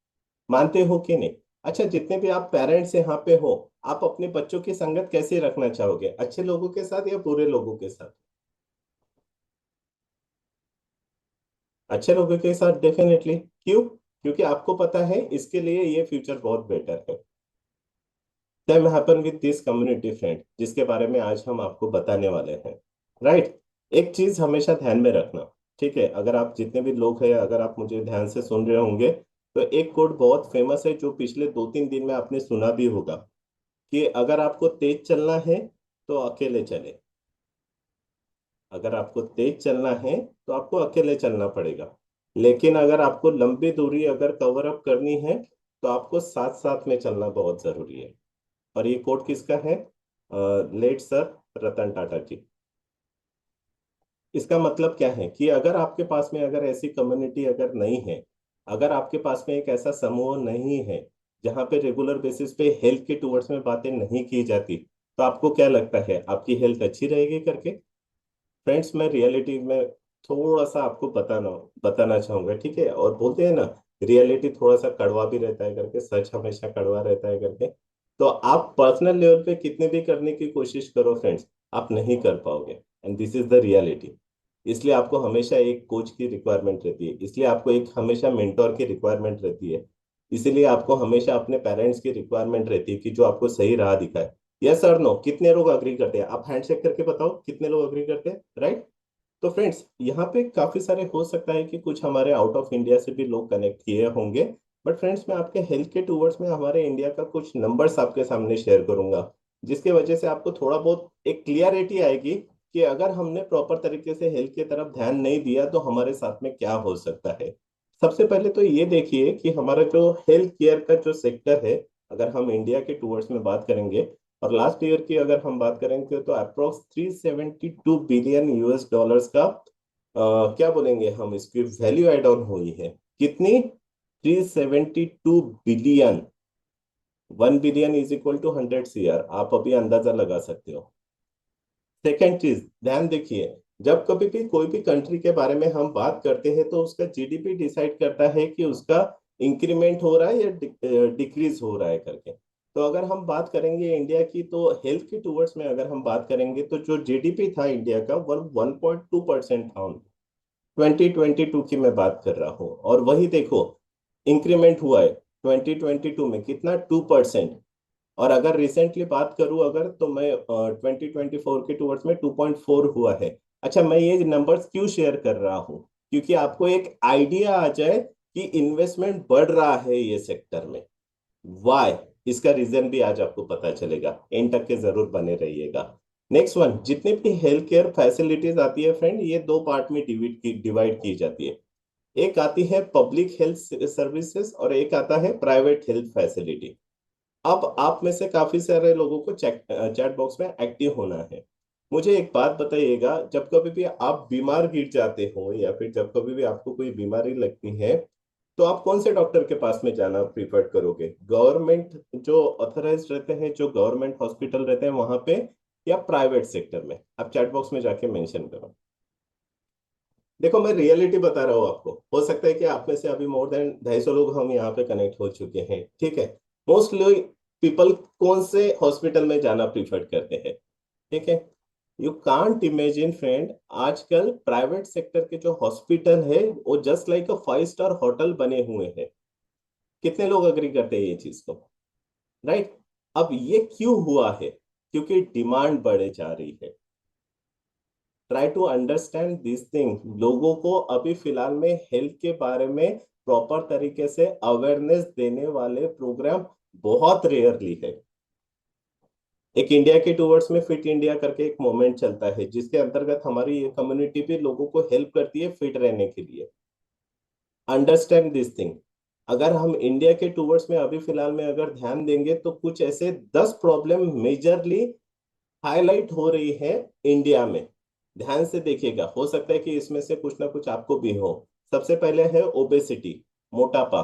मानते हो कि नहीं? अच्छा, जितने भी आप पेरेंट्स यहाँ पे हो, आप अपने बच्चों की संगत कैसे रखना चाहोगे, अच्छे लोगों के साथ या बुरे लोगों के साथ? अच्छे लोगों के साथ डेफिनेटली। क्यों? क्योंकि आपको पता है इसके लिए ये फ्यूचर बहुत बेटर है। Same happen with this community friend, जिसके बारे में आज हम आपको बताने वाले हैं, राइट। एक चीज हमेशा ध्यान में रखना, ठीक है, अगर आप जितने भी लोग हैं, अगर आप मुझे ध्यान से सुन रहे होंगे, तो एक कोड बहुत फेमस है जो पिछले 2-3 दिन में आपने सुना भी होगा, कि अगर आपको तेज चलना है तो अकेले चले। अगर आपको तेज चलना है तो आपको अकेले चलना पड़ेगा, लेकिन अगर आपको लंबी दूरी अगर कवर अप करनी है तो आपको साथ साथ में चलना बहुत जरूरी है। और ये कोट किसका है? लेट सर रतन टाटा जी। इसका मतलब क्या है कि अगर आपके पास में अगर ऐसी कम्युनिटी अगर नहीं है, अगर आपके पास में एक ऐसा समूह नहीं है जहाँ पे रेगुलर बेसिस पे हेल्थ के टूवर्ड्स में बातें नहीं की जाती, तो आपको क्या लगता है आपकी हेल्थ अच्छी रहेगी करके? फ्रेंड्स, मैं रियलिटी में थोड़ा सा आपको बताना बताना चाहूंगा, ठीक है। और बोलते हैं ना, रियलिटी थोड़ा सा कड़वा भी रहता है करके, सच हमेशा कड़वा रहता है करके। तो आप पर्सनल लेवल पे कितने भी करने की कोशिश करो फ्रेंड्स, आप नहीं कर पाओगे, and this is the reality. इसलिए आपको हमेशा एक कोच की रिक्वायरमेंट रहती है, इसलिए आपको एक हमेशा मेंटोर की रिक्वायरमेंट रहती है, इसीलिए आपको हमेशा अपने पेरेंट्स की रिक्वायरमेंट रहती है कि जो आपको सही राह दिखाए। यस और नो, कितने लोग अग्री करते हैं? आप हैंडशेक करके बताओ कितने लोग अग्री करते हैं, राइट। तो फ्रेंड्स, यहाँ पे काफी सारे हो सकता है कि कुछ हमारे आउट ऑफ इंडिया से भी लोग कनेक्ट किए होंगे, बट फ्रेंड्स मैं आपके हेल्थ के टूवर्ड्स में हमारे इंडिया का कुछ नंबर्स आपके सामने शेयर करूंगा, जिसके वजह से आपको थोड़ा बहुत एक क्लियरिटी आएगी कि अगर हमने प्रॉपर तरीके से हेल्थ की तरफ ध्यान नहीं दिया तो हमारे साथ में क्या हो सकता है। सबसे पहले तो ये देखिए कि हमारा जो हेल्थ केयर का जो सेक्टर है, अगर हम इंडिया के टूवर्ड्स में बात करेंगे और लास्ट ईयर की अगर हम बात करेंगे, तो अप्रोक्स 372 बिलियन यूएस डॉलर्स का क्या बोलेंगे हम, इसकी वैल्यू एड ऑन हुई है। कितनी? 372 billion. 1 billion is equal to 100 CR, आप अभी अंदाजा लगा सकते हो। सेकेंड चीज ध्यान देखिए, जब कभी भी कोई भी कंट्री के बारे में हम बात करते हैं तो उसका जीडीपी डिसाइड करता है कि उसका इंक्रीमेंट हो रहा है या डिक्रीज हो रहा है करके। तो अगर हम बात करेंगे इंडिया की, तो हेल्थ की टूवर्ड्स में अगर हम बात करेंगे तो जो जीडीपी था इंडिया का, 1.2% था। 2022 की मैं बात कर रहा हूँ, और वही देखो इंक्रीमेंट हुआ है 2022 में कितना, 2%। और अगर रिसेंटली बात करूं अगर, तो मैं 2024 के टूवर्ड्स में 2.4 हुआ है। अच्छा, मैं ये नंबर्स क्यों शेयर कर रहा हूँ? क्योंकि आपको एक आइडिया आ जाए कि इन्वेस्टमेंट बढ़ रहा है ये सेक्टर में। वाई, इसका रीजन भी आज आपको पता चलेगा, एंड तक के जरूर बने रहिएगा। नेक्स्ट वन, जितनी भी हेल्थ केयर फैसिलिटीज आती है फ्रेंड, ये दो पार्ट में डिवाइड की जाती है। एक आती है पब्लिक हेल्थ सर्विसेज और एक आता है प्राइवेट हेल्थ फैसिलिटी। अब आप में से काफी सारे लोगों को चैट बॉक्स में एक्टिव होना है। मुझे एक बात बताइएगा, जब कभी भी आप बीमार गिर जाते हो या फिर जब कभी भी आपको कोई बीमारी लगती है, तो आप कौन से डॉक्टर के पास में जाना प्रीफर करोगे? गवर्नमेंट जो ऑथराइज रहते हैं, जो गवर्नमेंट हॉस्पिटल रहते हैं वहां पे, या प्राइवेट सेक्टर में? आप चैट बॉक्स में जाके मेंशन करो। देखो, मैं रियलिटी बता रहा हूँ आपको। हो सकता है कि आप में से अभी मोर देन 250 लोग हम यहाँ पे कनेक्ट हो चुके हैं, ठीक है। मोस्टली पीपल कौन से हॉस्पिटल में जाना प्रीफर करते हैं, ठीक है। यू कांट इमेजिन फ्रेंड, आजकल प्राइवेट सेक्टर के जो हॉस्पिटल है वो जस्ट लाइक अ 5 स्टार होटल बने हुए हैं। कितने लोग अग्री करते हैं ये चीज को? राइट। अब ये क्यों हुआ है? क्योंकि डिमांड बढ़े जा रही है। Try to understand this thing. लोगों को अभी फिलहाल में हेल्थ के बारे में प्रॉपर तरीके से अवेयरनेस देने वाले प्रोग्राम बहुत रेयरली है। एक इंडिया के टूवर्ड्स में फिट इंडिया करके एक मूवमेंट चलता है, जिसके अंतर्गत हमारी ये कम्युनिटी भी लोगों को हेल्प करती है फिट रहने के लिए। Understand this thing. अगर हम इंडिया के टूवर्ड्स में अभी फिलहाल में अगर ध्यान देंगे, तो कुछ ऐसे 10 प्रॉब्लम मेजरली हाईलाइट हो रही है इंडिया में। ध्यान से देखिएगा, हो सकता है कि इसमें से कुछ ना कुछ आपको भी हो। सबसे पहले है ओबेसिटी, मोटापा।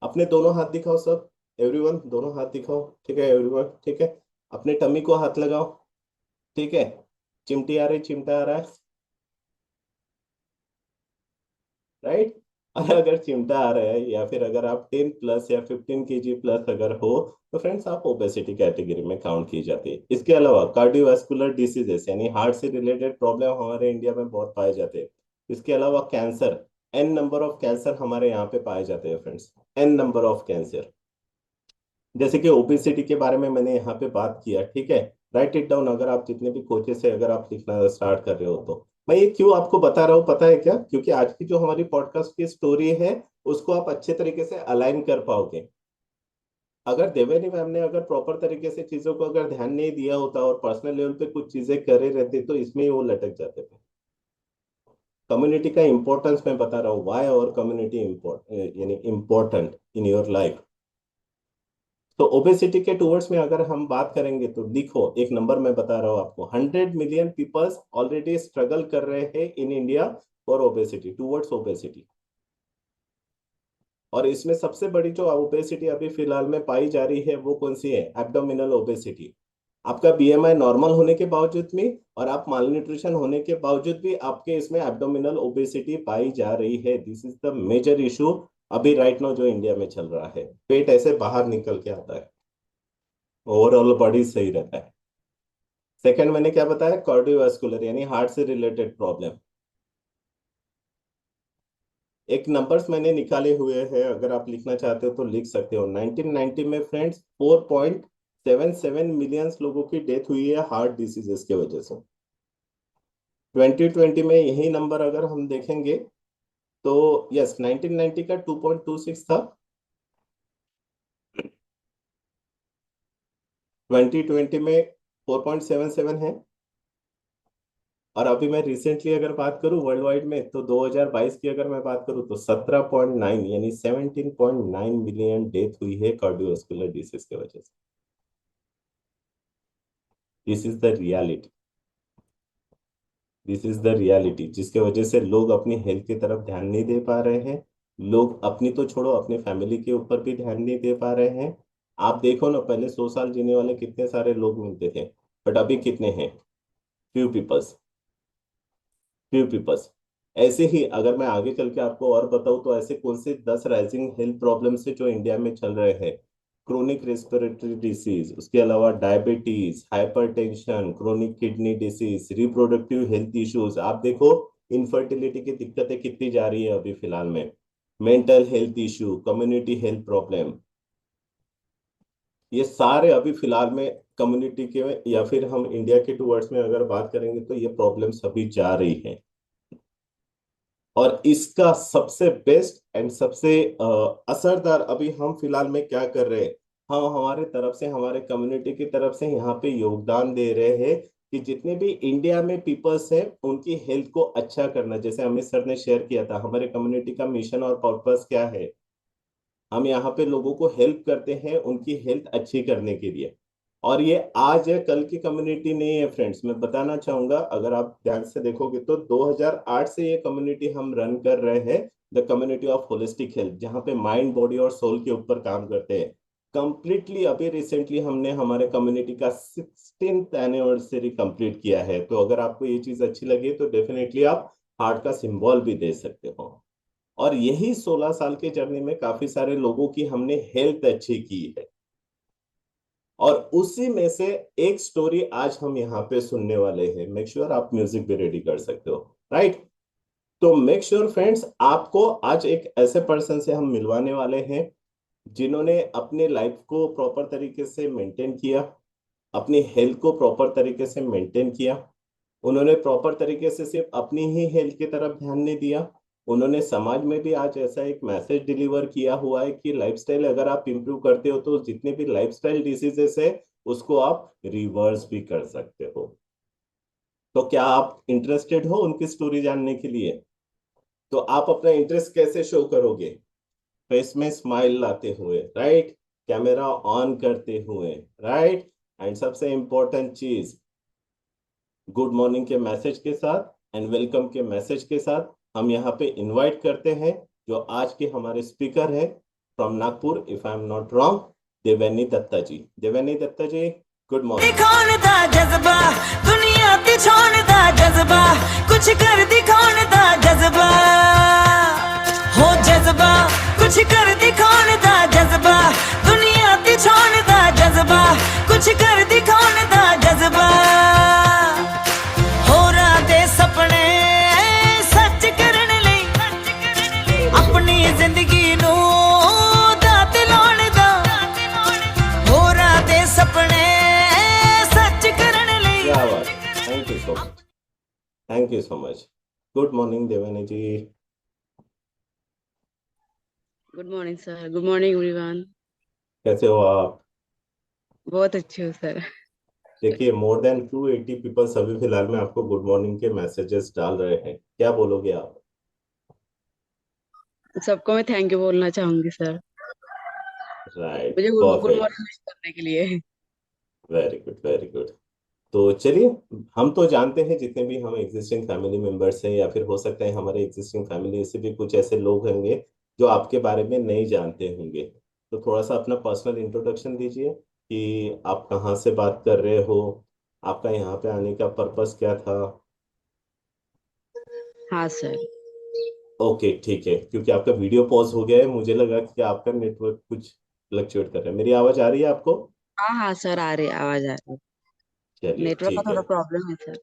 अपने दोनों हाथ दिखाओ सब, एवरीवन दोनों हाथ दिखाओ, ठीक है एवरीवन, ठीक है। अपने टमी को हाथ लगाओ, ठीक है। चिमटी आ रही, चिमटा आ रहा है, राइट। और अगर चिमटा आ रहा है, या फिर अगर आप 10 प्लस या 15 kg प्लस अगर हो, तो फ्रेंड्स आप ओबेसिटी कैटेगरी में काउंट की जाती है। इसके अलावा कार्डियोवास्कुलर डिसीजेस यानी हार्ट से रिलेटेड प्रॉब्लम हमारे इंडिया में बहुत पाए जाते हैं। इसके अलावा cancer, an number of cancer हमारे यहाँ पे पाए जाते हैं friends, an number of cancer. जैसे कि ओबेसिटी के बारे में मैंने यहाँ पे बात किया, ठीक है। राइट इट डाउन, अगर आप जितने भी कोचेस से अगर आप लिखना स्टार्ट कर रहे हो तो। मैं ये क्यों आपको बता रहा हूँ पता है क्या? क्योंकि आज की जो हमारी पॉडकास्ट की स्टोरी है, उसको आप अच्छे तरीके से अलाइन कर पाओगे। अगर देवेनी मैम ने अगर प्रॉपर तरीके से चीजों को अगर ध्यान नहीं दिया होता और पर्सनल लेवल पे कुछ चीजें करे रहते, तो इसमें ही वो लटक जाते थे। कम्युनिटी का इंपॉर्टेंस मैं बता रहा हूँ, वाई और कम्युनिटी यानी इम्पोर्टेंट इन योर लाइफ। तो ओबेसिटी के टूवर्ड्स में अगर हम बात करेंगे, तो देखो एक नंबर मैं बता रहा हूँ आपको, 100 मिलियन पीपल्स ऑलरेडी स्ट्रगल कर रहे हैं in India for obesity, towards obesity. और इसमें सबसे बड़ी जो ओबेसिटी अभी फिलहाल में पाई जा रही है, वो कौन सी है? Abdominal obesity. आपका बीएमआई नॉर्मल होने के बावजूद भी और आप मालन्यूट्रिशन होने के बावजूद भी आपके इसमें एब्डोमिनल ओबेसिटी पाई जा रही है। This is the major issue अभी राइट नाउ जो इंडिया में चल रहा है। पेट ऐसे बाहर निकल के आता है, ओवरऑल बॉडी सही रहता है। सेकंड मैंने क्या बताया? कार्डियोवास्कुलर यानी हार्ट से रिलेटेड प्रॉब्लम। एक नंबर्स मैंने निकाले हुए हैं, अगर आप लिखना चाहते हो तो लिख सकते हो। 1990 में फ्रेंड्स 4.77 मिलियन लोगों की डेथ हुई है हार्ट डिसीजेस के वजह से। 2020 में यही नंबर अगर हम देखेंगे, तो यस 1990 का 2.26 था, 2020 में 4.77 है। और अभी मैं रिसेंटली अगर बात करूं वर्ल्ड वाइड में, तो 2022 की अगर मैं बात करूं, तो 17.9 यानी 17.9 मिलियन डेथ हुई है कार्डियोवास्कुलर डिसीज की वजह से। This is the reality, this is the reality, जिसके वजह से लोग अपनी हेल्थ की तरफ ध्यान नहीं दे पा रहे हैं। लोग अपनी तो छोड़ो, अपनी फैमिली के ऊपर भी ध्यान नहीं दे पा रहे हैं। आप देखो ना, पहले 100 साल जीने वाले कितने सारे लोग मिलते थे, बट अभी कितने हैं? Few peoples, few peoples. ऐसे ही अगर मैं आगे चल के आपको और बताऊं, तो ऐसे कौन से 10 राइजिंग हेल्थ प्रॉब्लम्स है जो इंडिया में चल रहे हैं। क्रोनिक रेस्पिरेटरी डिसीज, उसके अलावा diabetes, hypertension, chronic kidney disease, reproductive health issues. आप देखो इनफर्टिलिटी की दिक्कतें कितनी जा रही है अभी फिलहाल में, mental health issue, community health problem, ये सारे अभी फिलहाल में कम्युनिटी के, या फिर हम इंडिया के टूवर्ड्स में अगर बात करेंगे तो ये प्रॉब्लम्स अभी जा रही हैं। और इसका सबसे बेस्ट एंड सबसे असरदार अभी हम फिलहाल में क्या कर रहे हैं, हम हमारे तरफ से, हमारे कम्युनिटी की तरफ से यहाँ पे योगदान दे रहे हैं कि जितने भी इंडिया में पीपल्स हैं उनकी हेल्थ को अच्छा करना। जैसे अमित सर ने शेयर किया था, हमारे कम्युनिटी का मिशन और पर्पस क्या है, हम यहाँ पे लोगों को हेल्प करते हैं उनकी हेल्थ अच्छी करने के लिए। और ये आज है, कल की कम्युनिटी नहीं है फ्रेंड्स। मैं बताना चाहूंगा, अगर आप ध्यान से देखोगे तो 2008 से ये कम्युनिटी हम रन कर रहे हैं, the community of holistic health, जहाँ पे माइंड, बॉडी और सोल के ऊपर काम करते हैं कंप्लीटली। अभी रिसेंटली हमने हमारे कम्युनिटी का 16th एनिवर्सरी कंप्लीट किया है। तो अगर आपको ये चीज अच्छी लगी तो डेफिनेटली आप हार्ट का सिंबल भी दे सकते हो। और यही 16 साल के जर्नी में काफी सारे लोगों की हमने हेल्थ अच्छी की है, और उसी में से एक स्टोरी आज हम यहाँ पे सुनने वाले हैं। मेक श्योर आप म्यूजिक भी रेडी कर सकते हो, राइट? तो मेक श्योर फ्रेंड्स, आपको आज एक ऐसे पर्सन से हम मिलवाने वाले हैं जिन्होंने अपने लाइफ को प्रॉपर तरीके से मेंटेन किया, अपनी हेल्थ को प्रॉपर तरीके से मेंटेन किया। उन्होंने प्रॉपर तरीके से सिर्फ अपनी ही हेल्थ की तरफ ध्यान नहीं दिया, उन्होंने समाज में भी आज ऐसा एक मैसेज डिलीवर किया हुआ है कि लाइफस्टाइल अगर आप इंप्रूव करते हो तो जितने भी लाइफस्टाइल डिसीजेस है उसको आप रिवर्स भी कर सकते हो। तो क्या आप इंटरेस्टेड हो उनकी स्टोरी जानने के लिए? तो आप अपना इंटरेस्ट कैसे शो करोगे? फेस में स्माइल लाते हुए, राइट? कैमरा ऑन करते हुए, राइट? एंड सबसे इंपॉर्टेंट चीज, गुड मॉर्निंग के मैसेज के साथ एंड वेलकम के मैसेज के साथ हम यहाँ पे इनवाइट करते हैं जो आज के हमारे स्पीकर है from Nagpur, if I am not wrong, Devyani Datta ji. Devyani Datta ji, good morning. दिखाने दा जज्बा, दुनिया ते छोड़ने दा जज्बा, कुछ कर दिखाने दा जज्बा, हो जज्बा, कुछ कर दिखाने दा जज्बा, दुनिया ते छोड़ने दा जज्बा, कुछ कर दिखाने दा जज्बा, हो रहा दे सपने सच करने लई, अपनी जिंदगी नू दात लाने दा, हो रहा दे सपने सच करने लई। क्या बात, thank you so much, thank you so much. Good morning Devyani ji. Good morning sir. Good morning everyone. कैसे हो आप? बहुत अच्छे हो सर। देखिए, मोर देन 280 पीपल अभी फिलहाल में आपको गुड मॉर्निंग के मैसेजेस डाल रहे हैं, क्या बोलोगे आप? सबको मैं थैंक यू बोलना चाहूंगी सर, राइट, मुझे गुड परफेक्ट, मॉर्निंग विश करने के लिए। Very good, very good. तो चलिए, हम तो जानते हैं जितने भी हम एग्जिस्टिंग फैमिली मेंबर्स हैं, या फिर हो सकता है हमारे एग्जिस्टिंग फैमिली से भी कुछ ऐसे लोग होंगे जो आपके बारे में नहीं जानते होंगे। तो थोड़ा सा अपना पर्सनल इंट्रोडक्शन दीजिए कि आप कहाँ से बात कर रहे हो, आपका यहाँ पे आने का पर्पस क्या था। हाँ सर। ओके, ठीक है, क्योंकि आपका वीडियो पॉज हो गया है, मुझे लगा कि आपका नेटवर्क कुछ फ्लक्चुएट कर रहा है। मेरी आवाज आ रही है आपको? हाँ हाँ सर, आ रही आवाज आ रही। चलिए नेटवर्क का ठीक है, थोड़ा प्रॉब्लम है sir.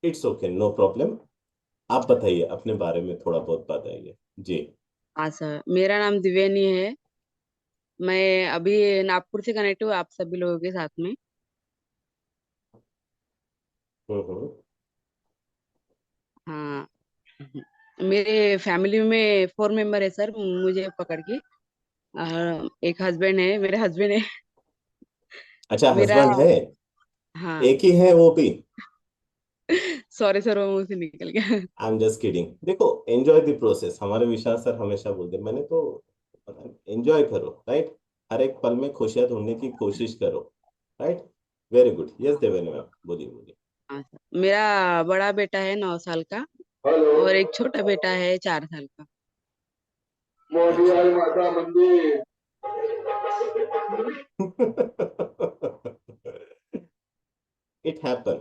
It's okay, no problem. आप बताइए अपने बारे में, थोड़ा बहुत बताइए जी। हाँ सर, मेरा नाम दिव्यानी है। मैं अभी नागपुर से कनेक्ट हूँ आप सभी लोगों के साथ में। हम्म। हाँ, मेरे फैमिली में 4 मेंबर है सर, मुझे पकड़ के। एक हस्बैंड है, मेरे हस्बैंड है। अच्छा, मेरा, हस्बैंड है? हाँ। एक ही है वो भी? सॉरी सर, वो मुंह से निकल गया। I am just kidding. देखो, एंजॉय द प्रोसेस, हमारे विशाल सर हमेशा बोलते हैं, मैंने तो, एंजॉय करो, राइट? हर एक पल में खुशियां ढूंढने की कोशिश करो, right? Very good, yes Deven ma'am, बोलिए बोलिए। हाँ सर, मेरा बड़ा बेटा है 9 साल का, और एक छोटा बेटा है 4 साल का। अच्छा। माता मंदिर। it happen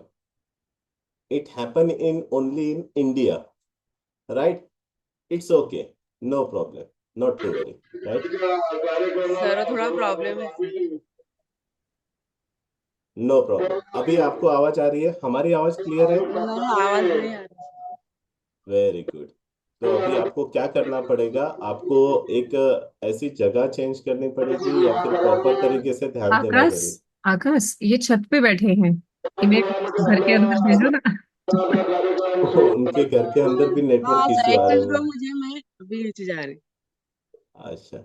it happen in only in India, right? It's okay, no problem. Not to worry, right? Sir थोड़ा प्रॉब्लम है सर। No problem. अभी आपको आवाज आ रही है? हमारी आवाज क्लियर है? आवाज नहीं आ रही। Very good. तो अभी आपको क्या करना पड़ेगा, आपको एक ऐसी जगह चेंज करनी पड़ेगी या फिर प्रॉपर तरीके से ध्यान देना आकाश, जरूरी। आकाश ये छत पे बैठे हैं, इन्हें घर के अंदर भेजो ना। उनके घर के अंदर भी हाँ नेटवर्क सर, इश्यू एक आ रहे मिनट हैं। दो मुझे, मैं अभी नीचे जा रही। अच्छा,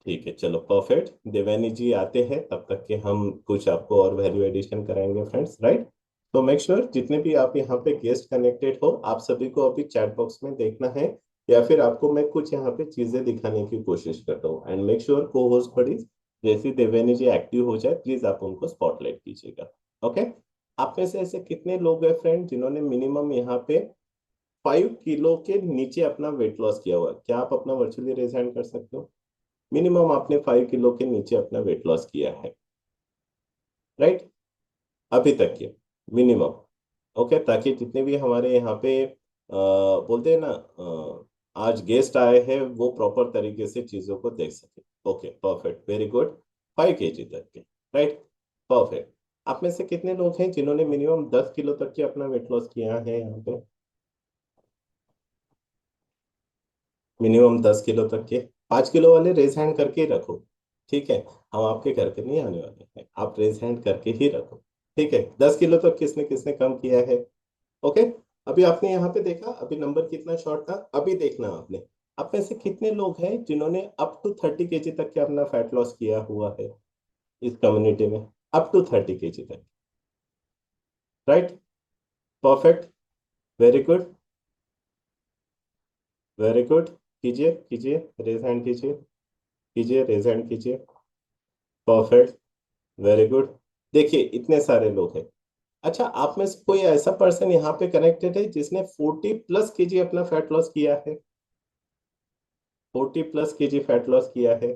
ठीक है, चलो परफेक्ट। देवयानी जी आते हैं तब तक के हम कुछ आपको और वैल्यू एडिशन कराएंगे फ्रेंड्स, राइट? तो मेक श्योर जितने भी आप यहाँ पे गेस्ट कनेक्टेड हो, आप सभी को अभी चैट बॉक्स में देखना है, या फिर आपको मैं कुछ यहाँ पे चीजें दिखाने की कोशिश करता हूँ। एंड मेक श्योर को होस्ट बडीज जैसे देवयानी जी एक्टिव हो जाए, प्लीज आप उनको स्पॉटलाइट कीजिएगा। ओके? आप में से ऐसे कितने लोग हैं फ्रेंड जिन्होंने मिनिमम यहाँ पे 5 किलो के नीचे अपना वेट लॉस किया हुआ है? क्या आप अपना वर्चुअली रेज हैंड कर सकते हो? मिनिमम आपने 5 किलो के नीचे अपना वेट लॉस किया है, राइट? अभी तक के मिनिमम। ओके, ताकि जितने भी हमारे यहाँ पे बोलते हैं ना, आज गेस्ट आए हैं, वो प्रॉपर तरीके से चीजों को देख सके। Okay, perfect, very good. 5 kg तक के, राइट? परफेक्ट। आप में से कितने लोग हैं जिन्होंने मिनिमम 10 किलो तक के अपना वेट लॉस किया है यहाँ पे? मिनिमम 10 किलो तक के। 5 किलो वाले रेज हैंड करके ही रखो, ठीक है? हम आपके घर पे नहीं आने वाले हैं, आप रेज हैंड करके ही रखो, ठीक है? 10 किलो तक किसने किसने कम किया है? ओके। अभी आपने यहाँ पे देखा, अभी नंबर कितना शॉर्ट था, अभी देखना आपने आप में से कितने लोग हैं जिन्होंने अप टू 30 kg तक के अपना फैट लॉस किया हुआ है इस कम्युनिटी में? अप टू 30 kg तक, right? Perfect, very good, very good. कीजिए कीजिए, रेज हैंड कीजिए, कीजिए रेज हैंड कीजिए। Perfect, very good. देखिए इतने सारे लोग हैं। अच्छा, आप में से कोई ऐसा पर्सन यहाँ पे कनेक्टेड है जिसने 40+ kg अपना फैट लॉस किया है? 40+ kg फैट लॉस किया है?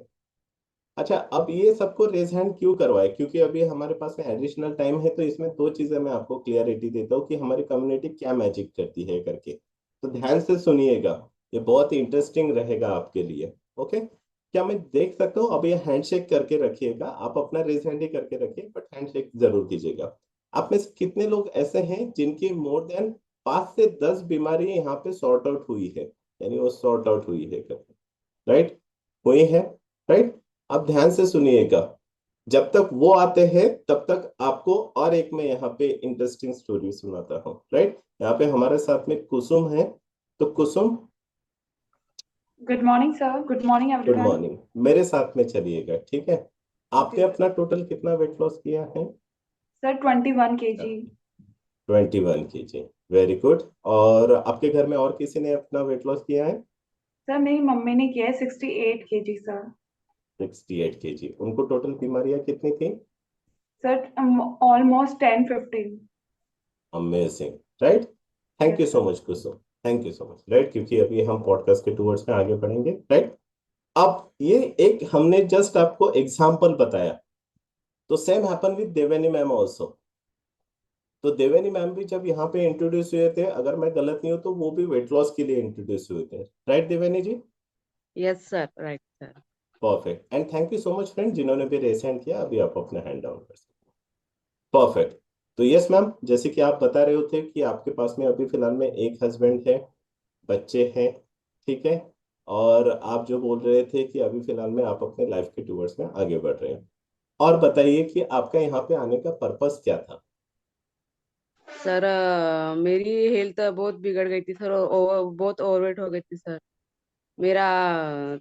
अच्छा, अब ये सबको रेज हैंड क्यों करवाए? क्योंकि अभी हमारे पास में एडिशनल टाइम है, तो इसमें दो चीजें मैं आपको क्लियरिटी देता हूँ कि हमारी कम्युनिटी क्या मैजिक करती है करके। तो ध्यान से सुनिएगा, ये बहुत ही इंटरेस्टिंग रहेगा आपके लिए। ओके, क्या मैं देख सकता हूँ? अब ये हैंडशेक करके रखिएगा, आप अपना रेज हैंड ही करके रखिए, बट हैंडशेक जरूर कीजिएगा। आप में से कितने लोग ऐसे हैं जिनकी मोर देन 5 से 10 बीमारी यहाँ पे सॉर्ट आउट हुई है, यानी वो सॉर्ट आउट हुई है करके, राइट? हुई है, राइट? अब ध्यान से सुनिएगा, जब तक वो आते हैं तब तक आपको और एक मैं यहाँ पे इंटरेस्टिंग स्टोरी सुनाता हूँ, राइट? यहाँ पे हमारे साथ में कुसुम है। तो Kusum, good morning sir, good morning good everyone. Morning, मेरे साथ में चलिएगा, ठीक है? आपने अपना टोटल कितना वेट लॉस किया है? Sir 21 kg। 21 kg, very good. और आपके घर में और किसी ने अपना वेट लॉस किया है? सर मेरी मम्मी ने किया है 68 kg सर। 68 kg। उनको टोटल बीमारियां कितनी थी? Sir almost 10-15। Amazing, right? Thank you yes so sir. Much Kusum, thank you so much, right? क्योंकि अभी हम पॉडकास्ट के टूवर्ड्स में आगे बढ़ेंगे, राइट? अब ये एक हमने जस्ट आपको एग्जांपल बताया, तो same happen with Devyani ma'am also. तो देवयानी मैम भी जब यहाँ पे इंट्रोड्यूस हुए थे, अगर मैं गलत नहीं हूँ तो वो भी वेट लॉस के लिए इंट्रोड्यूस हुए थे, right Devyani ji? Yes sir, right sir. Perfect, and thank you so much friend जिन्होंने भी रेस हैंड किया। अभी आप अपना हैंड डाउन कर सकते हैं। परफेक्ट। तो यस मैम, जैसे कि आप बता रहे होते कि आपके पास में अभी फिलहाल में एक हस्बैंड है, बच्चे हैं, ठीक है? और आप जो बोल रहे थे कि अभी फिलहाल में आप अपने लाइफ के टूवर्ड्स में आगे बढ़ रहे हैं, और बताइए कि आपका यहाँ पे आने का पर्पस क्या था? सर मेरी हेल्थ बहुत बिगड़ गई थी सर, बहुत ओवरवेट हो गई थी सर। मेरा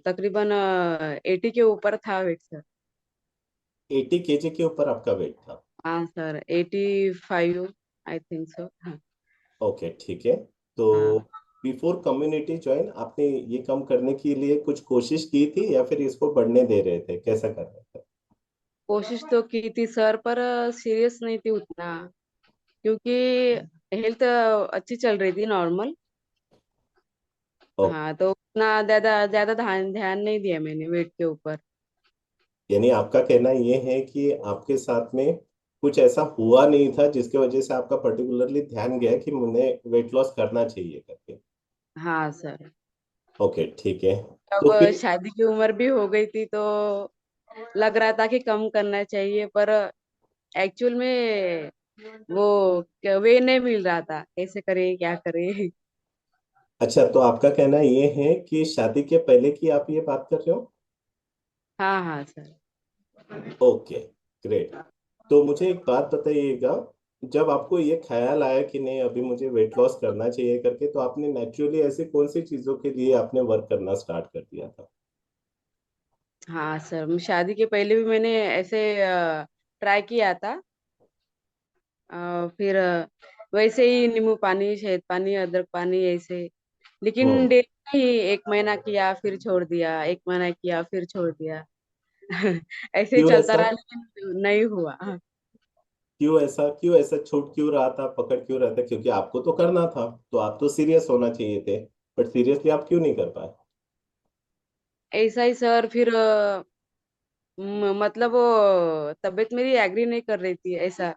तकरीबन 80 के ऊपर था वेट सर। 80 kg के ऊपर आपका वेट था? हाँ सर, 85 आई थिंक सो। हाँ ओके, ठीक है। तो हाँ, बिफोर कम्युनिटी ज्वाइन आपने ये कम करने के लिए कुछ कोशिश की थी, या फिर इसको बढ़ने दे रहे थे, कैसा कर रहे थे? कोशिश तो की थी सर, पर सीरियस नहीं थी उतना, क्योंकि हेल्थ अच्छी चल रही थी, नॉर्मल। ओके, हाँ, तो उतना ज्यादा ज्यादा ध्यान ध्यान नहीं दिया मैंने वेट के ऊपर। यानी आपका कहना ये है कि आपके साथ में कुछ ऐसा हुआ नहीं था जिसकी वजह से आपका पर्टिकुलरली ध्यान गया कि मुझे वेट लॉस करना चाहिए करके। हाँ सर। ओके, ठीक है। अब तो फिर शादी की उम्र भी हो गई थी, तो लग रहा था कि कम करना चाहिए, पर एक्चुअल में वो वे नहीं मिल रहा था, कैसे करे क्या करे। अच्छा, तो आपका कहना ये है कि शादी के पहले की आप ये बात कर रहे हो? हाँ हाँ सर। Okay, great. तो मुझे एक बात बताइएगा, जब आपको ये ख्याल आया कि नहीं अभी मुझे वेट लॉस करना चाहिए करके, तो आपने नेचुरली ऐसी कौन सी चीजों के लिए आपने वर्क करना स्टार्ट कर दिया था? हाँ सर, शादी के पहले भी मैंने ऐसे ट्राई किया था। फिर वैसे ही नींबू पानी, शहद पानी, अदरक पानी ऐसे, लेकिन हम्म। डेली ही 1 महीना किया फिर छोड़ दिया, 1 महीना किया फिर छोड़ दिया। ऐसे ही क्यों चलता ऐसा? रहा, लेकिन नहीं हुआ। क्यों ऐसा छूट क्यों रहा था, पकड़ क्यों रहा था? क्योंकि आपको तो करना था, तो आप तो सीरियस होना चाहिए थे, बट सीरियसली आप क्यों नहीं कर पाए? ऐसा ही सर, फिर मतलब वो तबीयत मेरी एग्री नहीं कर रही थी ऐसा।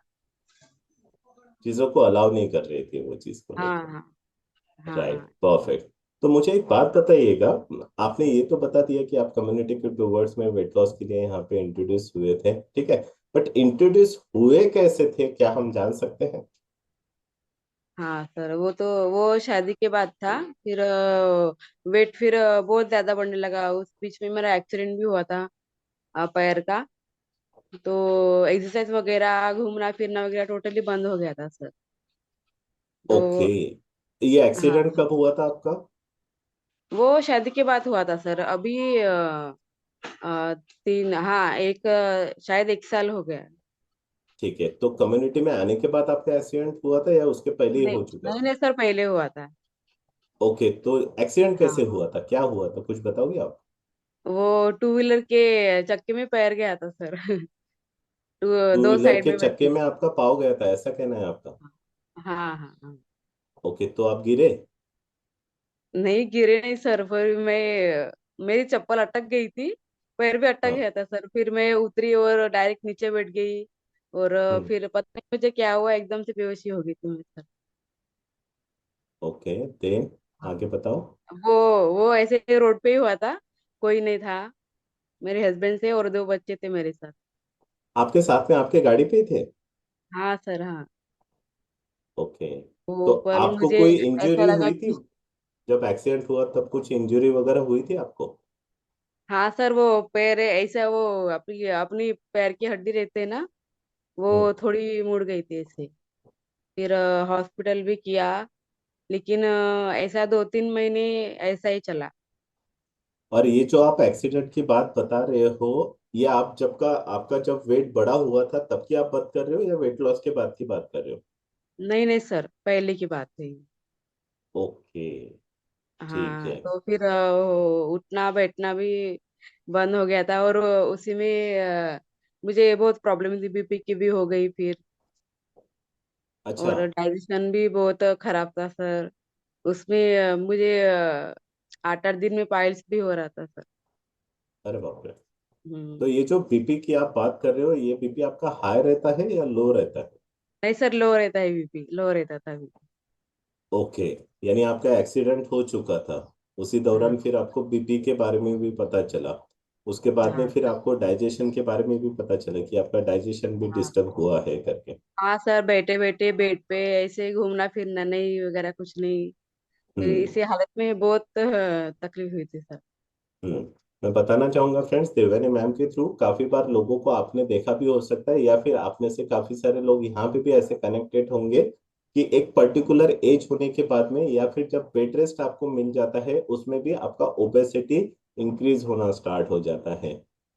चीजों को अलाउ नहीं कर रही थी वो चीज को हाँ लेके। हाँ हाँ राइट, हाँ। परफेक्ट। तो मुझे एक बात बताइएगा, आपने ये तो बता दिया कि आप कम्युनिटी के टूवर्ड्स में वेट लॉस के लिए यहाँ पे इंट्रोड्यूस हुए थे, ठीक है, बट इंट्रोड्यूस हुए कैसे थे, क्या हम जान सकते हैं? हाँ सर, वो शादी के बाद था। फिर वेट फिर बहुत ज्यादा बढ़ने लगा। उस बीच में मेरा एक्सीडेंट भी हुआ था पैर का। तो एक्सरसाइज वगैरह, घूमना फिरना वगैरह टोटली बंद हो गया था सर। ओके, तो ये हाँ, एक्सीडेंट कब हुआ था आपका? वो शादी के बाद हुआ था सर। अभी 3, हाँ, शायद 1 साल हो गया। ठीक है, तो कम्युनिटी में आने के बाद आपका एक्सीडेंट हुआ था या उसके पहले ही नहीं हो चुका नहीं था? नहीं सर, पहले हुआ था। ओके, तो एक्सीडेंट कैसे हाँ, हुआ था, क्या हुआ था, कुछ बताओगे आप? वो टू व्हीलर के चक्के में पैर गया था सर। टू दो व्हीलर साइड के में चक्के बैठी में थी। आपका पाव गया था, ऐसा कहना है आपका? हाँ हाँ हाँ। ओके, तो आप गिरे? नहीं गिरे नहीं सर, पर मेरी चप्पल अटक गई थी। पैर भी अटक हाँ। गया था सर। फिर मैं उतरी और डायरेक्ट नीचे बैठ गई। और हम्म। फिर पता नहीं मुझे क्या हुआ, एकदम से बेहोशी हो गई थी मैं सर। ओके, देन आगे बताओ। वो वो ऐसे रोड पे ही हुआ था, कोई नहीं था। मेरे हस्बैंड से और 2 बच्चे थे मेरे साथ। आपके साथ में आपके गाड़ी पे ही थे? हाँ सर हाँ। ओके, तो वो पर आपको मुझे कोई ऐसा इंजरी लगा हुई थी? कि जब एक्सीडेंट हुआ तब कुछ इंजरी वगैरह हुई थी आपको? हाँ सर, वो पैर ऐसा, वो अपनी अपनी पैर की हड्डी रहते हैं ना, हम्म। वो थोड़ी मुड़ गई थी ऐसे। फिर हॉस्पिटल भी किया, लेकिन ऐसा 2-3 महीने ऐसा ही चला। और ये जो आप एक्सीडेंट की बात बता रहे हो, ये आप आपका जब वेट बड़ा हुआ था तब की आप बात कर रहे हो या वेट लॉस के बाद की बात कर रहे हो? नहीं नहीं सर, पहले की बात है ये। ओके, ठीक हाँ, है। तो फिर उठना बैठना भी बंद हो गया था। और उसी में मुझे बहुत प्रॉब्लम थी, बीपी की भी हो गई फिर। अच्छा। और डाइजेशन भी बहुत खराब था सर। उसमें मुझे 8-8 दिन में पाइल्स भी हो रहा था सर। अरे बाप रे। तो हम्म। ये जो बीपी की आप बात कर रहे हो, ये बीपी आपका हाई रहता है या लो रहता है? नहीं सर, लो रहता है बीपी, लो रहता था बीपी। ओके, यानी आपका एक्सीडेंट हो चुका था, उसी दौरान हाँ फिर आपको बीपी के बारे में भी पता चला, उसके बाद में हाँ फिर आपको डाइजेशन के बारे में भी पता चला कि आपका डाइजेशन भी हाँ डिस्टर्ब हुआ है करके। हाँ सर, बैठे बैठे बेड पे ऐसे घूमना फिरना नहीं वगैरह कुछ नहीं। फिर हम्म। इसी हालत में बहुत तकलीफ हुई थी सर। हम्म। मैं बताना चाहूंगा फ्रेंड्स, देवयानी मैम के थ्रू काफी बार लोगों को आपने देखा भी हो सकता है, या फिर आप में से काफी सारे लोग यहाँ पे भी ऐसे कनेक्टेड होंगे कि एक पर्टिकुलर एज होने के बाद में या फिर जब बेड रेस्ट आपको मिल जाता है उसमें भी आपका ओबेसिटी इंक्रीज होना स्टार्ट हो जाता है।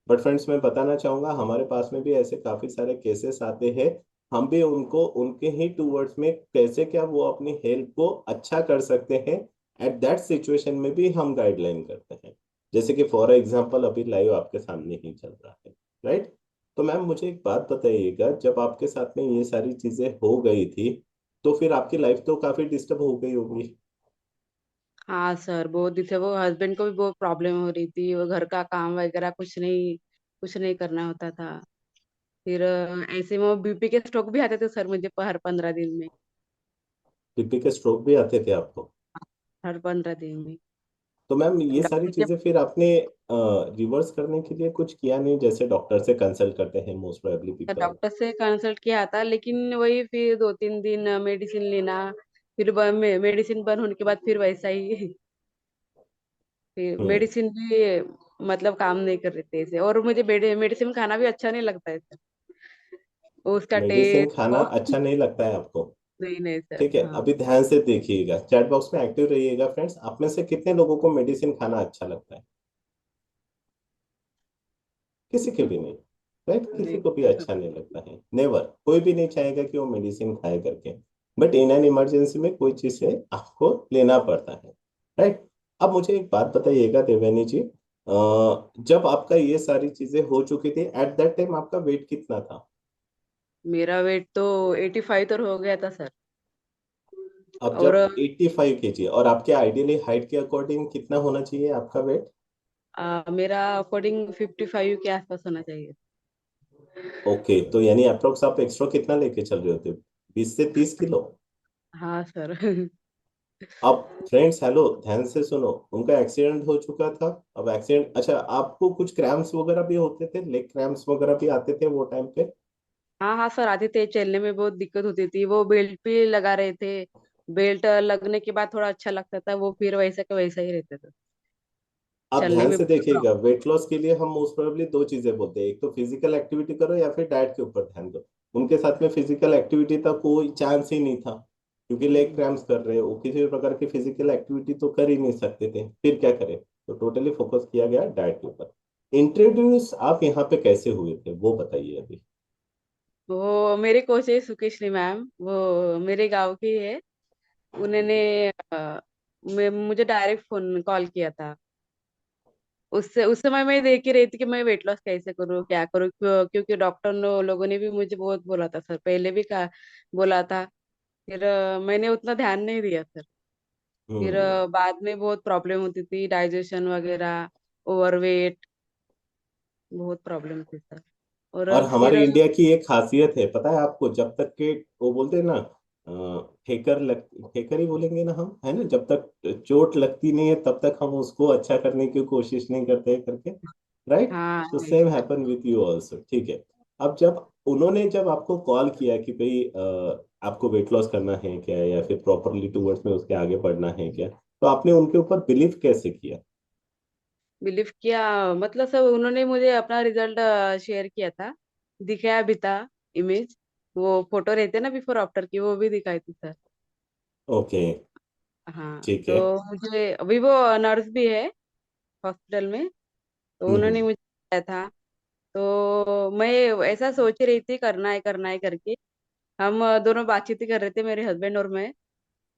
बट फ्रेंड्स, मैं बताना चाहूंगा हमारे पास में भी ऐसे काफी सारे केसेस आते हैं। हम भी उनको उनके ही टूवर्ड्स में कैसे क्या वो अपनी हेल्थ को अच्छा कर सकते हैं, एट दैट सिचुएशन में भी हम गाइडलाइन करते हैं। जैसे कि फॉर एग्जाम्पल अभी लाइव आपके सामने ही चल रहा है, राइट? तो मैम मुझे एक बात बताइएगा, जब आपके साथ में ये सारी चीजें हो गई थी तो फिर आपकी लाइफ तो काफी डिस्टर्ब हो गई होगी। हाँ सर, बहुत दिन से वो हस्बैंड को भी बहुत प्रॉब्लम हो रही थी। वो घर का काम वगैरह कुछ नहीं करना होता था। फिर ऐसे में वो बीपी के स्ट्रोक भी आते थे सर मुझे हर 15 दिन में। बीपी के स्ट्रोक भी आते थे आपको? हर 15 दिन में। तो मैम ये सारी डॉक्टर के चीजें फिर आपने रिवर्स करने के लिए कुछ किया नहीं, जैसे डॉक्टर से कंसल्ट करते हैं मोस्ट प्रोबेबली पीपल। डॉक्टर से कंसल्ट किया था, लेकिन वही फिर 2-3 दिन मेडिसिन लेना, फिर मेडिसिन बंद होने के बाद फिर वैसा ही। फिर हम्म। मेडिसिन भी मतलब काम नहीं कर रहे थे ऐसे, और मुझे मेडिसिन खाना भी अच्छा नहीं लगता है सर। उसका मेडिसिन टेस्ट खाना अच्छा नहीं लगता है आपको? नहीं नहीं सर, ठीक है, हाँ। अभी ध्यान से देखिएगा, चैट बॉक्स में एक्टिव रहिएगा फ्रेंड्स। आप में से कितने लोगों को मेडिसिन खाना अच्छा लगता है? किसी के भी नहीं, राइट? किसी नहीं को भी अच्छा नहीं लगता है, नेवर, कोई भी नहीं चाहेगा कि वो मेडिसिन खाए करके। बट इन एन इमरजेंसी में कोई चीज से आपको लेना पड़ता है, राइट? अब मुझे एक बात बताइएगा देवयानी जी, जब आपका ये सारी चीजें हो चुकी थी एट दैट टाइम आपका वेट कितना था? मेरा वेट तो 85 तो हो गया था सर। अब और जब 85 kg, और आपके आइडियली हाइट के अकॉर्डिंग कितना होना चाहिए आपका वेट? मेरा अकॉर्डिंग 55 के आसपास होना चाहिए। ओके, तो यानी अप्रोक्स आप एक्स्ट्रा कितना लेके चल रहे होते? 20 से 30 किलो? हाँ सर। अब फ्रेंड्स हेलो, ध्यान से सुनो, उनका एक्सीडेंट हो चुका था। अब एक्सीडेंट, अच्छा आपको कुछ क्रैम्प्स वगैरह भी होते थे, लेग क्रैम्प्स वगैरह भी आते थे वो टाइम पे? हाँ हाँ सर, आते थे, चलने में बहुत दिक्कत होती थी, वो बेल्ट भी लगा रहे थे। बेल्ट लगने के बाद थोड़ा अच्छा लगता था, वो फिर वैसा का वैसा ही रहता था। आप चलने ध्यान में से बहुत देखिएगा, प्रॉब्लम। वेट लॉस के लिए हम मोस्ट प्रोबेबली दो चीजें बोलते हैं, एक तो फिजिकल एक्टिविटी करो या फिर डाइट के ऊपर ध्यान दो। उनके साथ में फिजिकल एक्टिविटी का कोई चांस ही नहीं था, क्योंकि लेग क्रैम्प्स कर रहे हो, किसी भी प्रकार की फिजिकल एक्टिविटी तो कर ही नहीं सकते थे, फिर क्या करें? तो टोटली फोकस किया गया डाइट के ऊपर। इंट्रोड्यूस आप यहाँ पे कैसे हुए थे वो बताइए अभी। वो मेरे कोच है सुकेशनी मैम, वो मेरे गांव की है। उन्होंने मुझे डायरेक्ट फोन कॉल किया था। उससे उस समय मैं देख ही रही थी कि मैं वेट लॉस कैसे करूँ, क्या करूँ, क्योंकि डॉक्टर लोगों ने भी मुझे बहुत बोला था सर, पहले भी कहा, बोला था। फिर मैंने उतना ध्यान नहीं दिया सर। फिर हम्म। बाद में बहुत प्रॉब्लम होती थी, डाइजेशन वगैरह, ओवरवेट, बहुत प्रॉब्लम थी सर। और और फिर हमारे इंडिया की एक खासियत है पता है आपको, जब तक के वो बोलते हैं ना, ठेकर ही बोलेंगे ना हम, है ना, जब तक चोट लगती नहीं है तब तक हम उसको अच्छा करने की कोशिश नहीं करते हैं करके, राइट? हाँ तो है same sir. Happen with you also, ठीक है। अब जब उन्होंने जब आपको कॉल किया कि भाई आपको वेट लॉस करना है क्या, या फिर प्रॉपरली टूवर्ड्स में उसके आगे बढ़ना है क्या, तो आपने उनके ऊपर बिलीव कैसे किया? बिलीव किया, मतलब सब उन्होंने मुझे अपना रिजल्ट शेयर किया था, दिखाया भी था, इमेज, वो फोटो रहते ना बिफोर आफ्टर की, वो भी दिखाई थी सर। ओके। हाँ, ठीक है। तो मुझे अभी वो नर्स भी है हॉस्पिटल में, तो उन्होंने हम्म। मुझे बताया था। तो मैं ऐसा सोच रही थी, करना है करके। हम दोनों बातचीत ही कर रहे थे, मेरे हस्बैंड और मैं।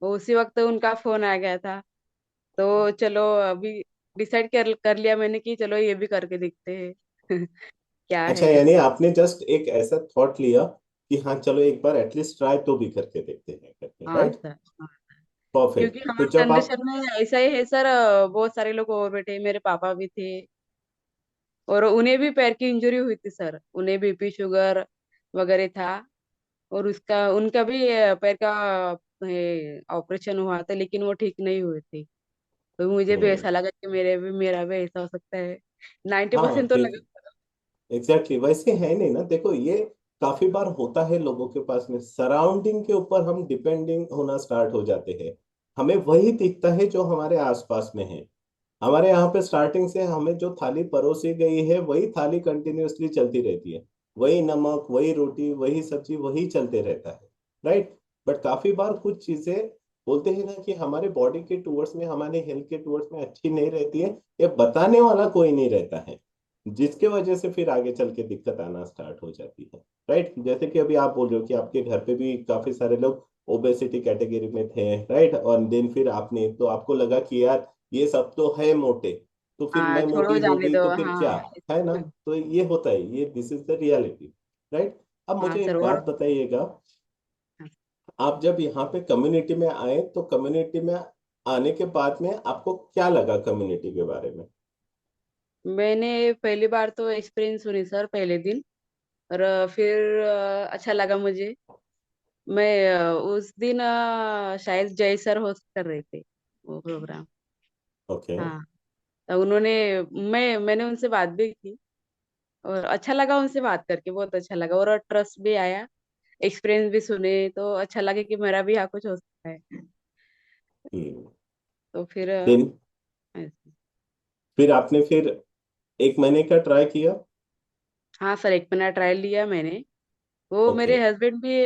उसी वक्त उनका फोन आ गया था। तो चलो अभी डिसाइड कर लिया मैंने कि चलो ये भी करके देखते हैं। क्या अच्छा, है यानी करके। आपने जस्ट एक ऐसा थॉट लिया कि हाँ चलो एक बार एटलीस्ट ट्राई तो भी करके देखते हैं करके, हाँ राइट? सर, हाँ। क्योंकि परफेक्ट। तो हमारे जब आप, जनरेशन में ऐसा ही है सर, बहुत सारे लोग और बैठे, मेरे पापा भी थे, और उन्हें भी पैर की इंजरी हुई थी सर, उन्हें बीपी शुगर वगैरह था। और उसका उनका भी पैर का ऑपरेशन हुआ था, लेकिन वो ठीक नहीं हुए थे। तो मुझे भी हम्म, ऐसा लगा कि मेरा भी ऐसा हो सकता है। 90% हाँ तो फिर लगा। एग्जैक्टली वैसे है नहीं ना, देखो ये काफी बार होता है लोगों के पास में, सराउंडिंग के ऊपर हम डिपेंडिंग होना स्टार्ट हो जाते हैं। हमें वही दिखता है जो हमारे आसपास में है। हमारे यहाँ पे स्टार्टिंग से हमें जो थाली परोसी गई है वही थाली कंटिन्यूअसली चलती रहती है, वही नमक वही रोटी वही सब्जी वही चलते रहता है, राइट? बट काफी बार कुछ चीजें बोलते हैं ना कि हमारे बॉडी के टूवर्ड्स में, हमारे हेल्थ के टूवर्ड्स में अच्छी नहीं रहती है, ये बताने वाला कोई नहीं रहता है, जिसके वजह से फिर आगे चल के दिक्कत आना स्टार्ट हो जाती है, राइट? जैसे कि अभी आप बोल रहे हो कि आपके घर पे भी काफी सारे लोग ओबेसिटी कैटेगरी में थे, राइट? और देन फिर आपने, तो आपको लगा कि यार ये सब तो है मोटे, तो फिर हाँ, मैं छोड़ो मोटी हो जाने गई दो, तो फिर क्या, हाँ। है ना? तो ये होता है, ये this is the reality, right? अब हाँ मुझे सर। एक बात और बताइएगा, आप जब यहाँ पे कम्युनिटी में आए तो कम्युनिटी में आने के बाद में आपको क्या लगा कम्युनिटी के बारे में? मैंने पहली बार तो एक्सपीरियंस सुनी सर पहले दिन, और फिर अच्छा लगा मुझे। मैं उस दिन शायद जय सर होस्ट कर रहे थे वो प्रोग्राम। ओके। हाँ, तो उन्होंने मैंने उनसे बात भी की और अच्छा लगा उनसे बात करके, बहुत अच्छा लगा और ट्रस्ट भी आया। एक्सपीरियंस भी सुने तो अच्छा लगे कि मेरा भी यहाँ कुछ हो सकता है। हम्म। तो फिर फिर ऐसे। फिर आपने फिर 1 महीने का ट्राई किया? हाँ सर, 1 महीना ट्रायल लिया मैंने। वो ओके। मेरे हस्बैंड भी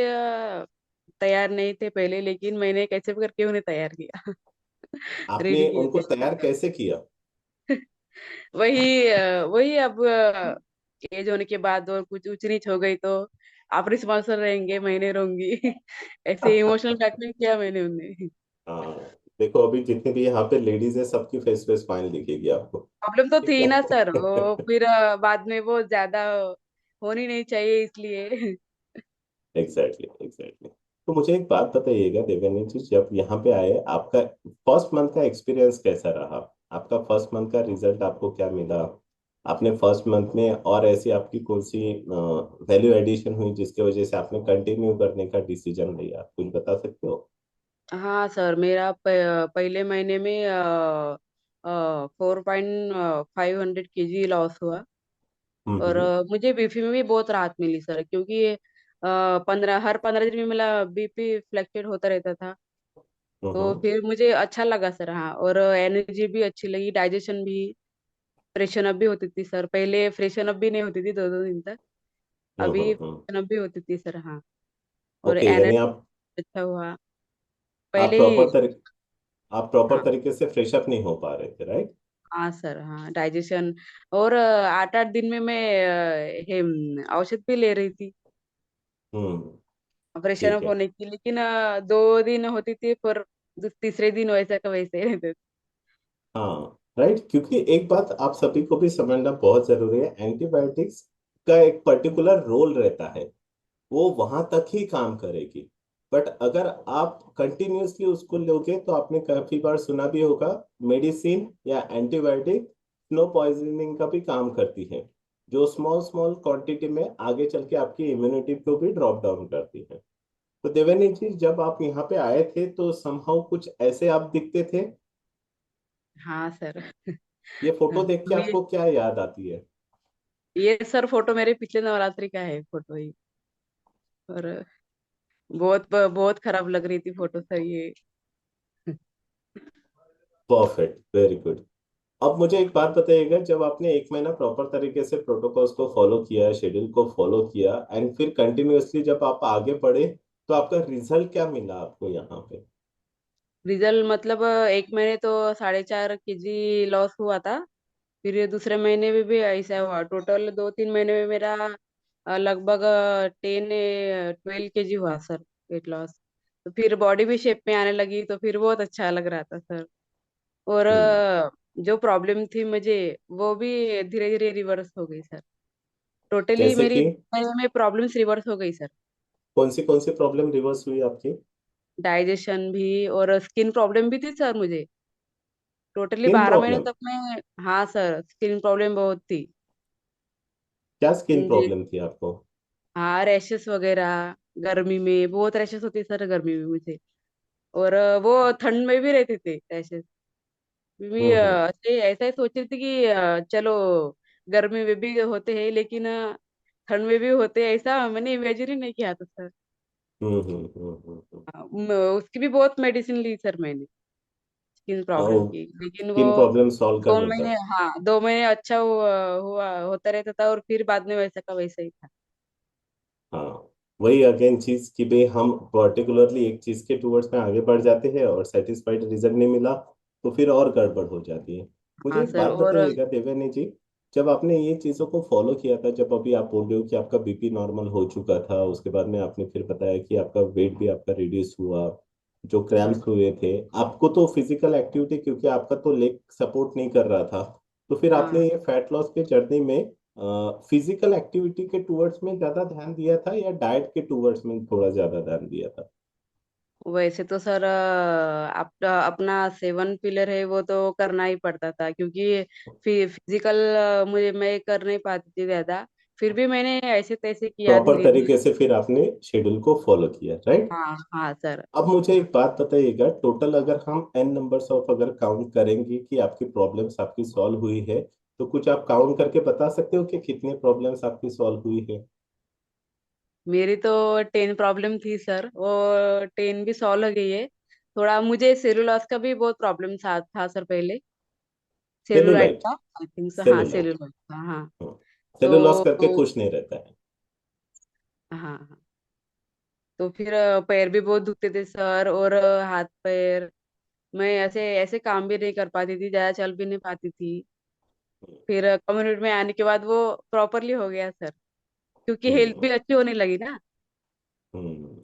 तैयार नहीं थे पहले, लेकिन मैंने कैसे भी करके उन्हें तैयार किया। रेडी आपने किए उनको थे। तैयार कैसे किया? वही अब एज होने के बाद और कुछ ऊंच नीच हो गई तो आप रिस्पॉन्सिबल रहेंगे, मैं नहीं रहूंगी। ऐसे इमोशनल ब्लैकमेल किया मैंने उन्हें। हाँ, देखो अभी जितने भी यहाँ पे लेडीज है सबकी फेस पे स्माइल दिखेगी आपको। प्रॉब्लम तो ठीक थी ना है। सर, वो फिर बाद में वो ज्यादा होनी नहीं चाहिए इसलिए। Exactly exactly. तो मुझे एक बात बताइएगा देवेंद्र जी, जब यहाँ पे आए आपका फर्स्ट मंथ का एक्सपीरियंस कैसा रहा? आपका फर्स्ट मंथ का रिजल्ट आपको क्या मिला? आपने फर्स्ट मंथ में और ऐसी आपकी कौन सी वैल्यू एडिशन हुई जिसकी वजह से आपने कंटिन्यू करने का डिसीजन लिया, कुछ बता सकते हो? हाँ सर, मेरा पहले महीने में 4,500 kg लॉस हुआ। और हम्म। मुझे बीपी में भी बहुत राहत मिली सर, क्योंकि 15 दिन में मेरा बीपी फ्लक्चुएट होता रहता था। तो हम्म। फिर मुझे अच्छा लगा सर। हाँ, और एनर्जी भी अच्छी लगी, डाइजेशन भी, फ्रेशन अप भी होती थी सर। पहले फ्रेशन अप भी नहीं होती थी 2-2 दिन तक, अभी हम्म। फ्रेशन अप भी होती थी सर। हाँ, और ओके, यानी एनर्जी अच्छा हुआ आप पहले ही। प्रॉपर तरीके आप प्रॉपर हाँ, तरीके से फ्रेश अप नहीं हो पा रहे थे, राइट? हाँ सर, हाँ डाइजेशन। और 8-8 दिन में मैं औषध भी ले रही थी हम्म। ऑपरेशन ठीक अप है। होने की, लेकिन 2 दिन होती थी, फिर तीसरे दिन वैसा का वैसे ही रहते थे। हाँ, राइट, क्योंकि एक बात आप सभी को भी समझना बहुत जरूरी है, एंटीबायोटिक्स का एक पर्टिकुलर रोल रहता है, वो वहां तक ही काम करेगी। बट अगर आप कंटिन्यूअसली उसको लोगे तो आपने काफी बार सुना भी होगा, मेडिसिन या एंटीबायोटिक स्लो पॉइजनिंग का भी काम करती है, जो स्मॉल स्मॉल क्वांटिटी में आगे चल के आपकी इम्यूनिटी को भी ड्रॉप डाउन करती है। तो देवेंद्र जी, जब आप यहाँ पे आए थे तो समहाउ कुछ ऐसे आप दिखते थे। हाँ सर। ये फोटो देख के तो आपको क्या याद आती है? ये सर फोटो मेरे पिछले नवरात्रि का है फोटो ही। और बहुत बहुत खराब लग रही थी फोटो सर ये। Perfect, very good. अब मुझे एक बात बताइएगा, जब आपने 1 महीना प्रॉपर तरीके से प्रोटोकॉल्स को फॉलो किया, शेड्यूल को फॉलो किया एंड फिर कंटिन्यूअसली जब आप आगे बढ़े, तो आपका रिजल्ट क्या मिला आपको यहाँ पे? रिजल्ट मतलब 1 महीने तो 4.5 kg लॉस हुआ था। फिर ये दूसरे महीने में भी ऐसा हुआ, टोटल 2-3 महीने में मेरा लगभग 10-12 kg हुआ सर, वेट लॉस। तो फिर बॉडी भी शेप में आने लगी, तो फिर बहुत अच्छा लग रहा था सर। और हम्म। जो प्रॉब्लम थी मुझे, वो भी धीरे धीरे रिवर्स हो गई सर। टोटली जैसे मेरी कि में प्रॉब्लम्स रिवर्स हो गई सर। कौन सी प्रॉब्लम रिवर्स हुई आपकी? डाइजेशन भी, और स्किन प्रॉब्लम भी थी सर मुझे। टोटली स्किन 12 महीने प्रॉब्लम? तक मैं, हाँ सर, स्किन प्रॉब्लम बहुत थी। क्या स्किन मुझे, प्रॉब्लम थी आपको? हाँ रैशेस वगैरह, गर्मी में बहुत रैशेस होती है सर, गर्मी में मुझे। और वो ठंड में भी रहते थे रैशेस। भी हम्म। ऐसा ही सोच रही थी कि चलो गर्मी में भी होते हैं, लेकिन ठंड में भी होते हैं, ऐसा मैंने इमेजिन ही नहीं किया था सर। उसकी भी बहुत मेडिसिन ली सर मैंने, स्किन प्रॉब्लम और की, लेकिन वो स्किन प्रॉब्लम सॉल्व दो करने का? महीने हाँ 2 महीने अच्छा हुआ होता रहता था, और फिर बाद में वैसा का वैसा ही था। हाँ, वही अगेन चीज कि भाई हम पर्टिकुलरली एक चीज के टूवर्ड्स में आगे बढ़ जाते हैं और सेटिस्फाइड रिजल्ट नहीं मिला तो फिर और गड़बड़ हो जाती है। मुझे हाँ एक सर। बात और बताइएगा देवेनी जी, जब आपने ये चीजों को फॉलो किया था, जब अभी आप बोल रहे हो कि आपका बीपी नॉर्मल हो चुका था, उसके बाद में आपने फिर बताया कि आपका वेट भी आपका रिड्यूस हुआ, जो क्रैम्प्स हुए थे आपको, तो फिजिकल एक्टिविटी क्योंकि आपका तो लेग सपोर्ट नहीं कर रहा था, तो फिर हाँ, आपने ये फैट लॉस के जर्नी में फिजिकल एक्टिविटी के टूवर्ड्स में ज्यादा ध्यान दिया था या डाइट के टूवर्ड्स में थोड़ा ज्यादा ध्यान दिया था? वैसे तो सर अपना 7 पिलर है वो तो करना ही पड़ता था, क्योंकि फिजिकल मुझे मैं कर नहीं पाती थी ज्यादा। फिर भी मैंने ऐसे तैसे किया प्रॉपर धीरे तरीके धीरे। से फिर आपने शेड्यूल को फॉलो किया, राइट? हाँ हाँ सर। अब मुझे एक बात बताइएगा, टोटल अगर हम एन नंबर्स ऑफ अगर काउंट करेंगे कि आपकी प्रॉब्लम्स आपकी सॉल्व हुई है, तो कुछ आप काउंट करके बता सकते हो कि कितने प्रॉब्लम्स आपकी सॉल्व हुई है? मेरी तो 10 प्रॉब्लम थी सर, वो 10 भी सॉल्व हो गई है। थोड़ा मुझे सेलुलॉस का भी बहुत प्रॉब्लम था सर पहले। Cellulite cellulite. का, आई थिंक सो, हाँ सेलुलाइट। सेलुलाइट का, हाँ। सेलुलॉस करके तो कुछ नहीं रहता है। हाँ हाँ। तो फिर पैर भी बहुत दुखते थे सर, और हाथ पैर। मैं ऐसे ऐसे काम भी नहीं कर पाती थी, ज्यादा चल भी नहीं पाती थी। फिर कम्युनिटी में आने के बाद वो प्रॉपरली हो गया सर, क्योंकि हेल्थ हम्म। भी अच्छी होने लगी ना। हम्म।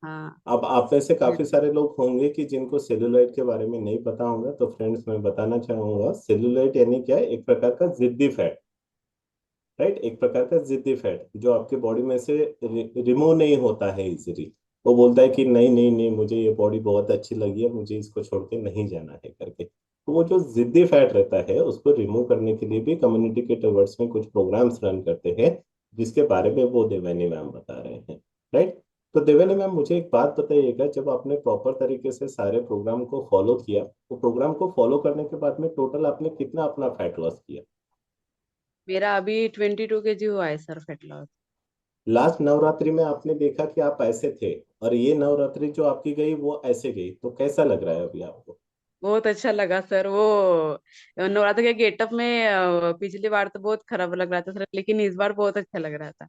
हाँ। अब आप में से काफी सारे लोग होंगे कि जिनको सेलुलाइट के बारे में नहीं पता होगा, तो फ्रेंड्स मैं बताना चाहूंगा, सेलुलाइट यानी क्या है? एक प्रकार का जिद्दी फैट, राइट? एक प्रकार का जिद्दी फैट जो आपके बॉडी में से रिमूव नहीं होता है इजीली। वो बोलता है कि नहीं नहीं नहीं, मुझे ये बॉडी बहुत अच्छी लगी है, मुझे इसको छोड़ के नहीं जाना है करके। तो वो जो जिद्दी फैट रहता है उसको रिमूव करने के लिए भी कम्युनिटी के टवर्ड्स में कुछ प्रोग्राम्स रन करते हैं, जिसके बारे में वो देवयानी मैम बता रहे हैं, राइट? तो देवयानी मैम, मुझे एक बात बताइएगा, जब आपने प्रॉपर तरीके से सारे प्रोग्राम को फॉलो किया, तो प्रोग्राम को फॉलो करने के बाद में टोटल आपने कितना अपना फैट लॉस किया? मेरा अभी 22 kg हुआ है sir, fat loss. Last Navratri में आपने देखा कि आप ऐसे थे, और ये नवरात्रि जो आपकी गई वो ऐसे गई, तो कैसा लग रहा है अभी आपको? बहुत अच्छा लगा सर। वो नवरात्र के गेटअप में पिछली बार तो बहुत खराब लग रहा था सर, लेकिन इस बार बहुत अच्छा लग रहा था।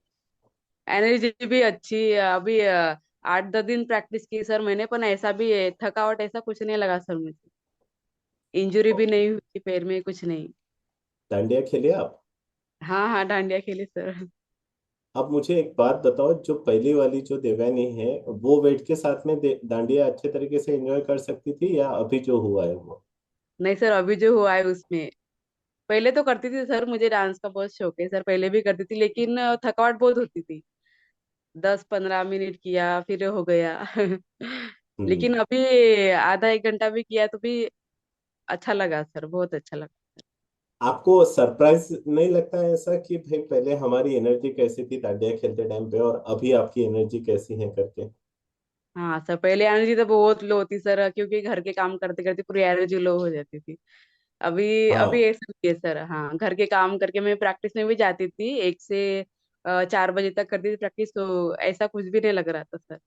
एनर्जी भी अच्छी। अभी 8-10 दिन प्रैक्टिस की सर मैंने, पर ऐसा भी थकावट ऐसा कुछ नहीं लगा सर मुझे। इंजुरी भी ओके। नहीं हुई पैर में, कुछ नहीं। डांडिया खेले आप? हाँ हाँ, डांडिया खेली सर। अब मुझे एक बात बताओ, जो पहली वाली जो देवयानी है, वो वेट के साथ में डांडिया अच्छे तरीके से एंजॉय कर सकती थी, या अभी जो हुआ है वो? नहीं सर, अभी जो हुआ है उसमें, पहले तो करती थी सर, मुझे डांस का बहुत शौक है सर, पहले भी करती थी, लेकिन थकावट बहुत होती थी। 10-15 मिनट किया फिर हो गया। हम्म। लेकिन अभी आधा एक घंटा भी किया तो भी अच्छा लगा सर, बहुत अच्छा लगा। आपको सरप्राइज नहीं लगता है ऐसा कि भाई पहले हमारी एनर्जी कैसी थी डांडिया खेलते टाइम पे, और अभी आपकी एनर्जी कैसी है करके? हाँ सर, पहले एनर्जी तो बहुत लो थी सर, क्योंकि घर के काम करते करते पूरी एनर्जी लो हो जाती थी। अभी अभी हाँ। ऐसा नहीं है सर। हाँ, घर के काम करके मैं प्रैक्टिस में भी जाती थी, 1 से 4 बजे तक करती थी प्रैक्टिस, तो ऐसा कुछ भी नहीं लग रहा था सर।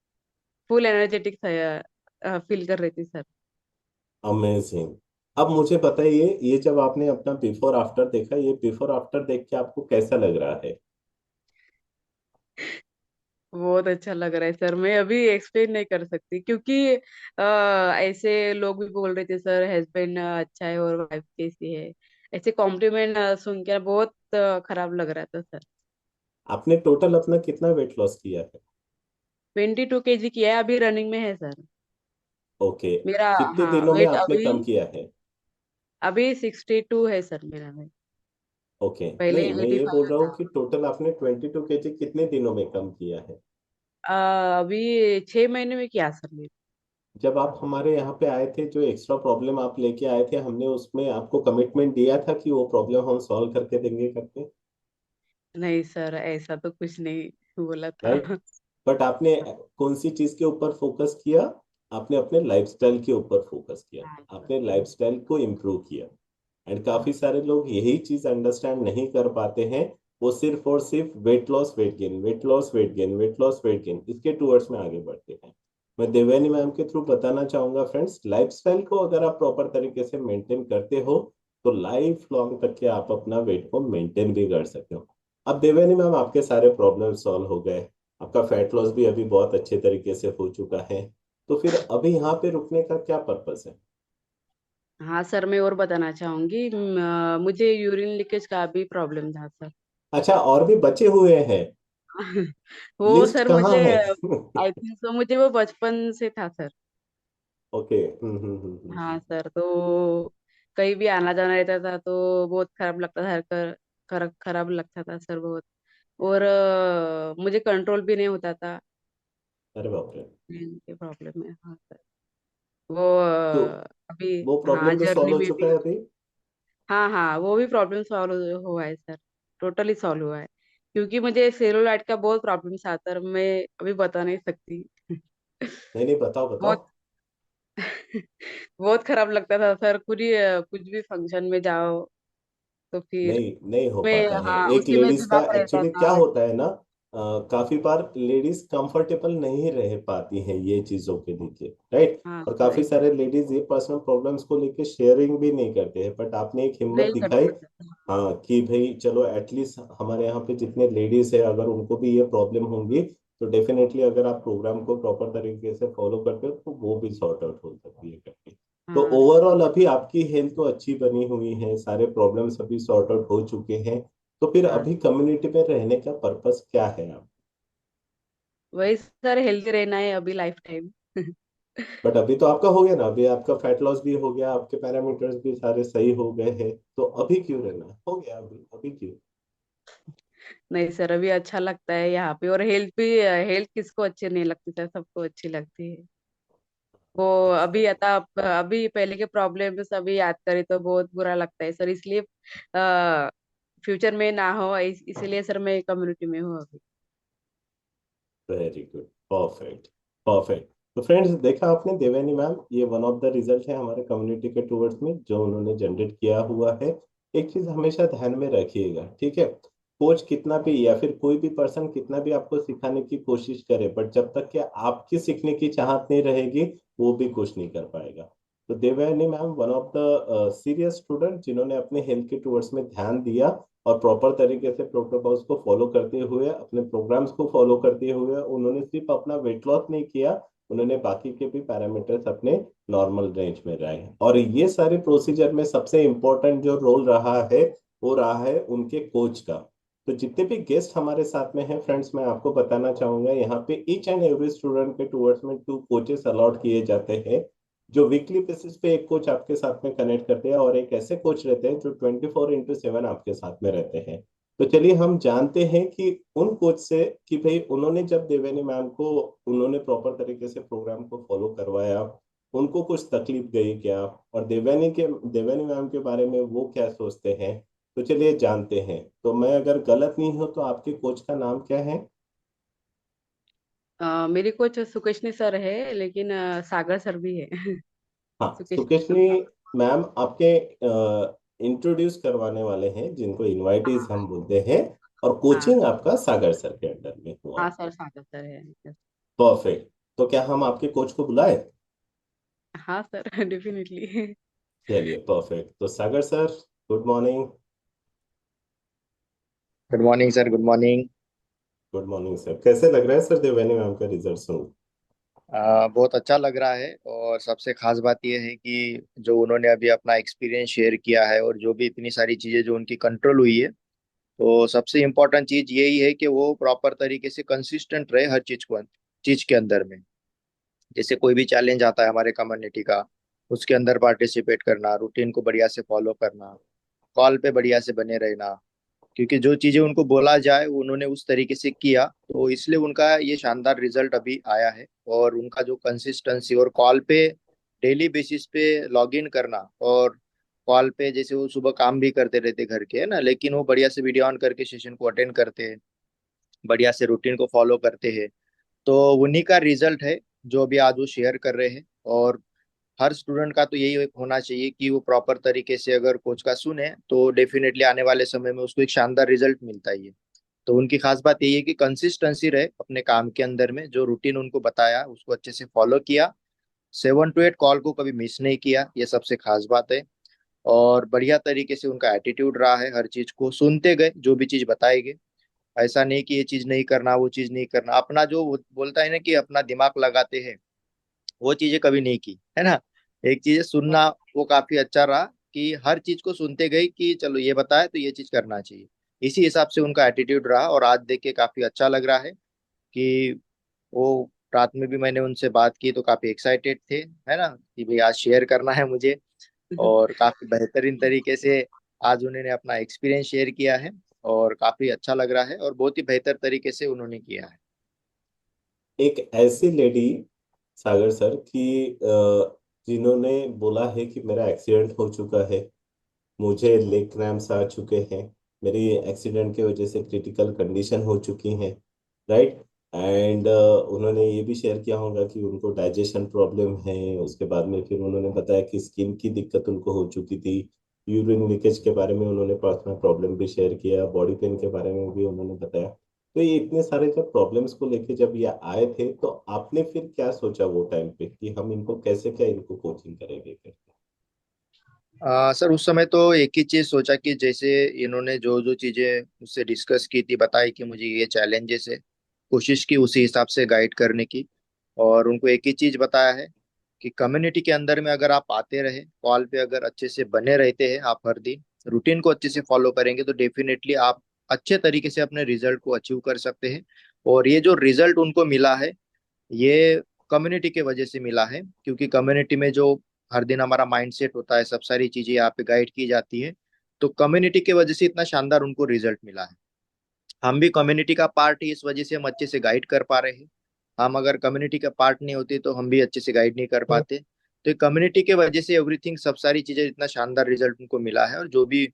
फुल एनर्जेटिक फील कर रही थी सर। अमेजिंग। अब मुझे बताइए, ये जब आपने अपना बिफोर आफ्टर देखा, ये बिफोर आफ्टर देख के आपको कैसा लग रहा है? बहुत अच्छा लग रहा है सर, मैं अभी एक्सप्लेन नहीं कर सकती, क्योंकि ऐसे लोग भी बोल रहे थे सर, हस्बैंड अच्छा है और वाइफ कैसी है, ऐसे कॉम्प्लीमेंट सुन के बहुत खराब लग रहा था सर। आपने टोटल अपना कितना वेट लॉस किया है? 22 kg किया है, अभी रनिंग में है सर ओके। मेरा। कितने हाँ, दिनों में वेट आपने अभी कम किया है? अभी 62 है सर मेरा वेट। ओके, पहले नहीं मैं एटी ये बोल फाइव रहा हूँ था। कि टोटल आपने 22 kg कितने दिनों में कम किया है? अभी 6 महीने में किया सर मेरे। जब आप हमारे यहाँ पे आए थे, जो एक्स्ट्रा प्रॉब्लम आप लेके आए थे, हमने उसमें आपको कमिटमेंट दिया था कि वो प्रॉब्लम हम सॉल्व करके देंगे करके, नहीं सर, ऐसा तो कुछ नहीं बोला था। राइट? बट आपने कौन सी चीज के ऊपर फोकस किया? आपने अपने लाइफस्टाइल के ऊपर फोकस किया, हाँ आपने सर। लाइफस्टाइल को इम्प्रूव किया। एंड काफी सारे लोग यही चीज अंडरस्टैंड नहीं कर पाते हैं। वो सिर्फ और सिर्फ weight loss weight gain, weight loss weight gain, weight loss weight gain, इसके टूवर्ड्स में आगे बढ़ते हैं। मैं देवयानी मैम के थ्रू बताना चाहूंगा फ्रेंड्स, लाइफस्टाइल को अगर आप प्रॉपर तरीके से मेंटेन करते हो, तो लाइफ लॉन्ग तक के आप अपना वेट को मेंटेन भी कर सकते हो। अब देवयानी मैम, आपके सारे प्रॉब्लम सॉल्व हो गए, आपका फैट लॉस भी अभी बहुत अच्छे तरीके से हो चुका है, तो फिर अभी यहाँ पे रुकने का क्या पर्पस है? हाँ सर, मैं और बताना चाहूंगी, मुझे यूरिन लीकेज का भी प्रॉब्लम था सर। अच्छा, और भी बचे हुए हैं? वो लिस्ट सर कहाँ मुझे, है? आई थिंक सो, मुझे वो बचपन से था सर। ओके। हाँ सर, तो कहीं भी आना जाना रहता था तो बहुत खराब लगता था, खराब लगता था सर बहुत। और मुझे कंट्रोल भी नहीं होता था। अरे बाप रे। ये प्रॉब्लम है, हाँ सर। वो तो अभी, वो हाँ, प्रॉब्लम तो जर्नी सॉल्व हो में चुका भी। है अभी? हाँ हाँ, वो भी प्रॉब्लम सॉल्व हुआ है सर, टोटली सॉल्व हुआ है। क्योंकि मुझे सेलुलाइट का बहुत प्रॉब्लम था सर, मैं अभी बता नहीं सकती। नहीं नहीं, बताओ बहुत बताओ। बहुत खराब लगता था सर, कुछ भी फंक्शन में जाओ तो फिर नहीं नहीं हो मैं, पाता है। हाँ, एक उसी में लेडीज का दिमाग रहता एक्चुअली क्या था। होता है ना, काफी बार लेडीज कंफर्टेबल नहीं रह पाती हैं ये चीजों के लेके, राइट। हाँ और सर, काफी सारे एग्जैक्टली। लेडीज ये पर्सनल प्रॉब्लम्स को लेके शेयरिंग भी नहीं करते हैं, बट आपने एक हिम्मत नहीं कर दिखाई। सकते। हाँ कि भाई चलो एटलीस्ट हमारे यहाँ पे जितने लेडीज है अगर उनको भी ये प्रॉब्लम होंगी तो डेफिनेटली अगर आप प्रोग्राम को प्रॉपर तरीके से फॉलो करते हो तो वो भी सॉर्ट आउट हो सकती है करके। तो हाँ सर। ओवरऑल अभी आपकी हेल्थ तो अच्छी बनी हुई है, सारे प्रॉब्लम्स अभी सॉर्ट आउट हो चुके हैं। तो फिर हाँ, अभी कम्युनिटी में रहने का पर्पस क्या है आप? वही सर, हेल्दी रहना है अभी लाइफ टाइम। बट अभी तो आपका हो गया ना, अभी आपका फैट लॉस भी हो गया, आपके पैरामीटर्स भी सारे सही हो गए हैं, तो अभी क्यों रहना है? हो गया, अभी अभी क्यों? नहीं सर, अभी अच्छा लगता है यहाँ पे, और हेल्थ किसको अच्छी नहीं लगती सर, सबको अच्छी लगती है। वो अच्छा। अभी आता अभी पहले के प्रॉब्लम्स अभी याद करें तो बहुत बुरा लगता है सर, इसलिए फ्यूचर में ना हो, इसीलिए सर मैं कम्युनिटी में हूँ अभी। Very good. परफेक्ट। परफेक्ट। तो फ्रेंड्स, देखा आपने देवयानी मैम, ये वन ऑफ द रिजल्ट है हमारे कम्युनिटी के टूवर्ड्स में जो उन्होंने जनरेट किया हुआ है। एक चीज हमेशा ध्यान में रखिएगा, ठीक है। कोच कितना भी या फिर कोई भी पर्सन कितना भी आपको सिखाने की कोशिश करे, बट जब तक कि आपकी सीखने की चाहत नहीं रहेगी वो भी कुछ नहीं कर पाएगा। तो Devyani ma'am one of the serious student जिन्होंने अपने हेल्थ के टूवर्ड्स में ध्यान दिया और प्रॉपर तरीके से प्रोटोकॉल्स को फॉलो करते हुए अपने प्रोग्राम्स को फॉलो करते हुए उन्होंने सिर्फ अपना वेट लॉस नहीं किया, उन्होंने बाकी के भी पैरामीटर्स अपने नॉर्मल रेंज में रहे। और ये सारे प्रोसीजर में सबसे इम्पोर्टेंट जो रोल रहा है वो रहा है उनके कोच का। तो जितने भी गेस्ट हमारे साथ में हैं फ्रेंड्स, मैं आपको बताना चाहूंगा यहाँ पे ईच एंड एवरी स्टूडेंट के टूवर्ड्स में 2 कोचेस अलॉट किए जाते हैं, जो वीकली बेसिस पे एक कोच आपके साथ में कनेक्ट करते हैं और एक ऐसे कोच रहते हैं जो 24/7 आपके साथ में रहते हैं। तो चलिए हम जानते हैं कि उन कोच से कि भाई उन्होंने जब देवयानी मैम को उन्होंने प्रॉपर तरीके से प्रोग्राम को फॉलो करवाया, उनको कुछ तकलीफ गई क्या, और देवयानी मैम के बारे में वो क्या सोचते हैं। तो चलिए जानते हैं। तो मैं अगर गलत नहीं हूं तो आपके कोच का नाम क्या है? मेरी कोच सुकेशनी सर है, लेकिन सागर सर भी है। हाँ, सुकेशनी सुकेशनी सर। मैम आपके इंट्रोड्यूस करवाने वाले हैं जिनको इनवाइटीज हम बोलते हैं, और हाँ कोचिंग आपका सागर सर के अंडर में हुआ। हाँ सर, सागर सर है। परफेक्ट। तो क्या हम आपके कोच को बुलाए? हाँ सर, डेफिनेटली। चलिए परफेक्ट। तो Sagar sir, good morning. Good morning sir, good morning. Good morning sir, कैसे लग रहा है सर देवयानी मैम का रिजल्ट सुन? बहुत अच्छा लग रहा है, और सबसे खास बात यह है कि जो उन्होंने अभी अपना एक्सपीरियंस शेयर किया है और जो भी इतनी सारी चीज़ें जो उनकी कंट्रोल हुई है, तो सबसे इम्पोर्टेंट चीज़ यही है कि वो प्रॉपर तरीके से कंसिस्टेंट रहे हर चीज़ के अंदर में। जैसे कोई भी चैलेंज आता है हमारे कम्युनिटी का, उसके अंदर पार्टिसिपेट करना, रूटीन को बढ़िया से फॉलो करना, कॉल पे बढ़िया से बने रहना, क्योंकि जो चीजें उनको बोला जाए वो उन्होंने उस तरीके से किया, तो इसलिए उनका ये शानदार रिजल्ट अभी आया है। और उनका जो कंसिस्टेंसी और कॉल पे डेली बेसिस पे लॉग इन करना, और कॉल पे जैसे वो सुबह काम भी करते रहते घर के, है ना, लेकिन वो बढ़िया से वीडियो ऑन करके सेशन को अटेंड करते हैं, बढ़िया से रूटीन को फॉलो करते हैं। तो उन्हीं का रिजल्ट है जो अभी आज वो शेयर कर रहे हैं। और हर स्टूडेंट का तो यही एक होना चाहिए कि वो प्रॉपर तरीके से अगर कोच का सुने तो डेफिनेटली आने वाले समय में उसको एक शानदार रिजल्ट मिलता ही है। तो उनकी खास बात यही है कि कंसिस्टेंसी रहे अपने काम के अंदर में, जो रूटीन उनको बताया उसको अच्छे से फॉलो किया, 7 to 8 कॉल को कभी मिस नहीं किया, ये सबसे खास बात है। और बढ़िया तरीके से उनका एटीट्यूड रहा है, हर चीज को सुनते गए, जो भी चीज बताई गई। ऐसा नहीं कि ये चीज नहीं करना वो चीज नहीं करना, अपना जो वो बोलता है ना कि अपना दिमाग लगाते हैं, वो चीजें कभी नहीं की, है ना। एक चीज सुनना, वो काफी अच्छा रहा कि हर चीज को सुनते गए कि चलो ये बताया तो ये चीज करना चाहिए। इसी हिसाब से उनका एटीट्यूड रहा, और आज देख के काफी अच्छा लग रहा है कि वो, रात में भी मैंने उनसे बात की तो काफी एक्साइटेड थे, है ना, कि भाई आज शेयर करना है मुझे। और काफी बेहतरीन तरीके से आज उन्होंने अपना एक्सपीरियंस शेयर किया है, और काफी अच्छा लग रहा है, और बहुत ही बेहतर तरीके से उन्होंने किया है। एक ऐसी लेडी सागर सर की जिन्होंने बोला है कि मेरा एक्सीडेंट हो चुका है, मुझे लेग क्रैम्प्स आ चुके हैं, मेरी एक्सीडेंट की वजह से क्रिटिकल कंडीशन हो चुकी है, राइट। एंड उन्होंने ये भी शेयर किया होगा कि उनको डाइजेशन प्रॉब्लम है। उसके बाद में फिर उन्होंने बताया कि स्किन की दिक्कत उनको हो चुकी थी। यूरिन लीकेज के बारे में उन्होंने पर्सनल प्रॉब्लम भी शेयर किया, बॉडी पेन के बारे में भी उन्होंने बताया। तो ये इतने सारे जब प्रॉब्लम्स को लेके जब ये आए थे, तो आपने फिर क्या सोचा वो टाइम पे कि हम इनको कैसे, क्या इनको कोचिंग करेंगे करके? सर उस समय तो एक ही चीज सोचा कि जैसे इन्होंने जो जो चीजें मुझसे डिस्कस की थी, बताई कि मुझे ये चैलेंजेस है, कोशिश की उसी हिसाब से गाइड करने की। और उनको एक ही चीज बताया है कि कम्युनिटी के अंदर में अगर आप आते रहे, कॉल पे अगर अच्छे से बने रहते हैं, आप हर दिन रूटीन को अच्छे से फॉलो करेंगे, तो डेफिनेटली आप अच्छे तरीके से अपने रिजल्ट को अचीव कर सकते हैं। और ये जो रिजल्ट उनको मिला है, ये कम्युनिटी के वजह से मिला है, क्योंकि कम्युनिटी में जो हर दिन हमारा माइंडसेट होता है, सब सारी चीजें यहाँ पे गाइड की जाती है, तो कम्युनिटी के वजह से इतना शानदार उनको रिजल्ट मिला है। हम भी कम्युनिटी का पार्ट ही, इस वजह से हम अच्छे से गाइड कर पा रहे हैं। हम अगर कम्युनिटी का पार्ट नहीं होते तो हम भी अच्छे से गाइड नहीं कर पाते। तो कम्युनिटी के वजह से एवरीथिंग, सब सारी चीजें, इतना शानदार रिजल्ट उनको मिला है। और जो भी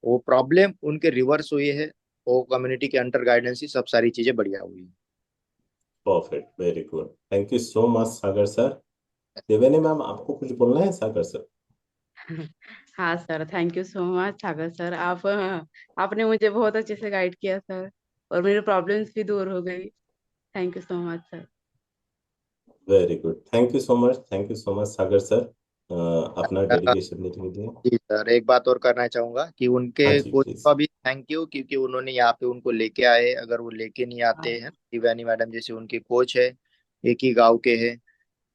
वो प्रॉब्लम उनके रिवर्स हुई है, वो कम्युनिटी के अंडर गाइडेंस ही सब सारी चीजें बढ़िया हुई है। Perfect, very good, thank you so much Sagar sir. Devyani ma'am, आपको कुछ बोलना है सागर सर? हाँ sir, thank you so much Sagar sir. आपने मुझे बहुत अच्छे से गाइड किया सर, और मेरी प्रॉब्लम्स भी दूर हो गई। Thank you so much sir. Very good, thank you so much, thank you so much Sagar sir, अपना डेडिकेशन देने के लिए। जी सर, एक बात और करना चाहूंगा कि हाँ उनके जी कोच प्लीज। का भी थैंक यू, क्योंकि उन्होंने यहाँ पे उनको लेके आए। अगर वो लेके नहीं आते हैं, दिव्यानी मैडम जैसे उनके कोच है, एक ही गांव के हैं,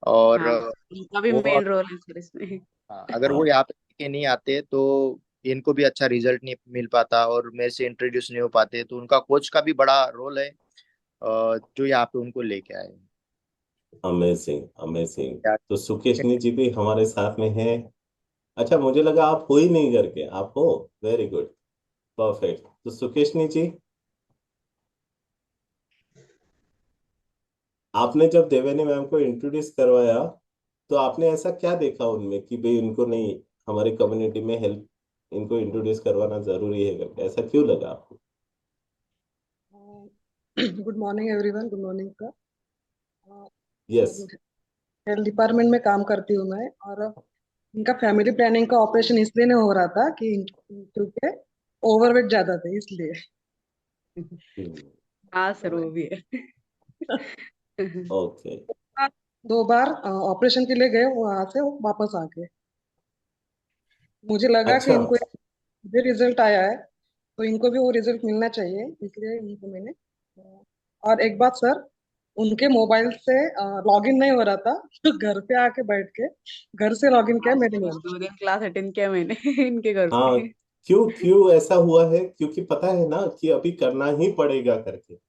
और हाँ, उनका भी वो मेन रोल है सर इसमें। हाँ, अगर वो हाँ, यहाँ पे लेके नहीं आते तो इनको भी अच्छा रिजल्ट नहीं मिल पाता, और मेरे से इंट्रोड्यूस नहीं हो पाते। तो उनका कोच का भी बड़ा रोल है, जो यहाँ पे उनको लेके आए। Amazing amazing. क्या- तो सुकेशनी जी भी हमारे साथ में हैं। अच्छा, मुझे लगा आप हो ही नहीं करके, आप हो। Very good, perfect. तो सुकेशनी जी, आपने जब देवेनी मैम को इंट्रोड्यूस करवाया, तो आपने ऐसा क्या देखा उनमें कि भाई इनको नहीं, हमारी कम्युनिटी में हेल्प, इनको इंट्रोड्यूस करवाना जरूरी है करके, ऐसा क्यों लगा आपको? Good morning everyone, good morning sir. Yes. Health department में काम करती हूँ मैं, और इनका फैमिली प्लानिंग का ऑपरेशन इसलिए नहीं हो रहा था कि क्योंकि ओवरवेट ज्यादा थे इसलिए। हाँ सर, वो भी है। ओके। दो बार ऑपरेशन के लिए गए, वहां से वो वापस आ गए। मुझे लगा कि अच्छा। इनको भी रिजल्ट आया है, तो इनको भी वो रिजल्ट मिलना चाहिए, इसलिए इनको मैंने और एक बात सर, उनके मोबाइल से लॉगिन नहीं हो रहा था तो घर पे आके बैठ के घर से लॉगिन किया हाँ मेरे सर, मोबाइल। 2 दिन क्लास अटेंड किया मैंने इनके घर हाँ, पे। क्यों क्यों ऐसा हुआ है? क्योंकि पता है ना कि अभी करना ही पड़ेगा करके। वो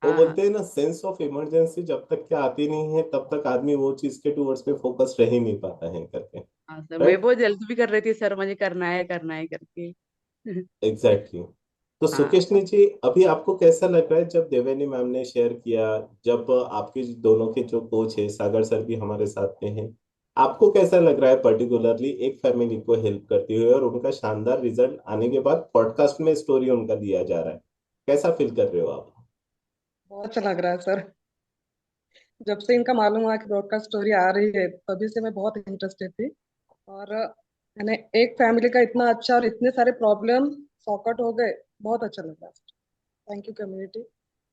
हाँ हाँ बोलते हैं ना, सेंस ऑफ इमरजेंसी जब तक क्या आती नहीं है, तब तक आदमी वो चीज के टूवर्ड्स में फोकस रह ही नहीं पाता है करके, हाँ सर, मैं राइट। बहुत जल्दी भी कर रही थी सर, मुझे करना है करके। Exactly exactly. तो हाँ सुकेशनी जी, अभी आपको कैसा लग रहा है जब देवेनी मैम ने शेयर किया, जब आपके दोनों के जो कोच है, सागर सर भी हमारे साथ में हैं, आपको कैसा लग रहा है पर्टिकुलरली एक फैमिली को हेल्प करते हुए, और उनका शानदार रिजल्ट आने के बाद पॉडकास्ट में स्टोरी उनका दिया जा रहा है, कैसा फील कर रहे हो आप? बहुत अच्छा लग रहा है सर। जब से इनका मालूम हुआ कि ब्रॉडकास्ट स्टोरी आ रही है, तभी से मैं बहुत इंटरेस्टेड थी। और मैंने एक फैमिली का इतना अच्छा और इतने सारे प्रॉब्लम सॉर्ट आउट हो गए, बहुत अच्छा लग रहा है। Thank you community,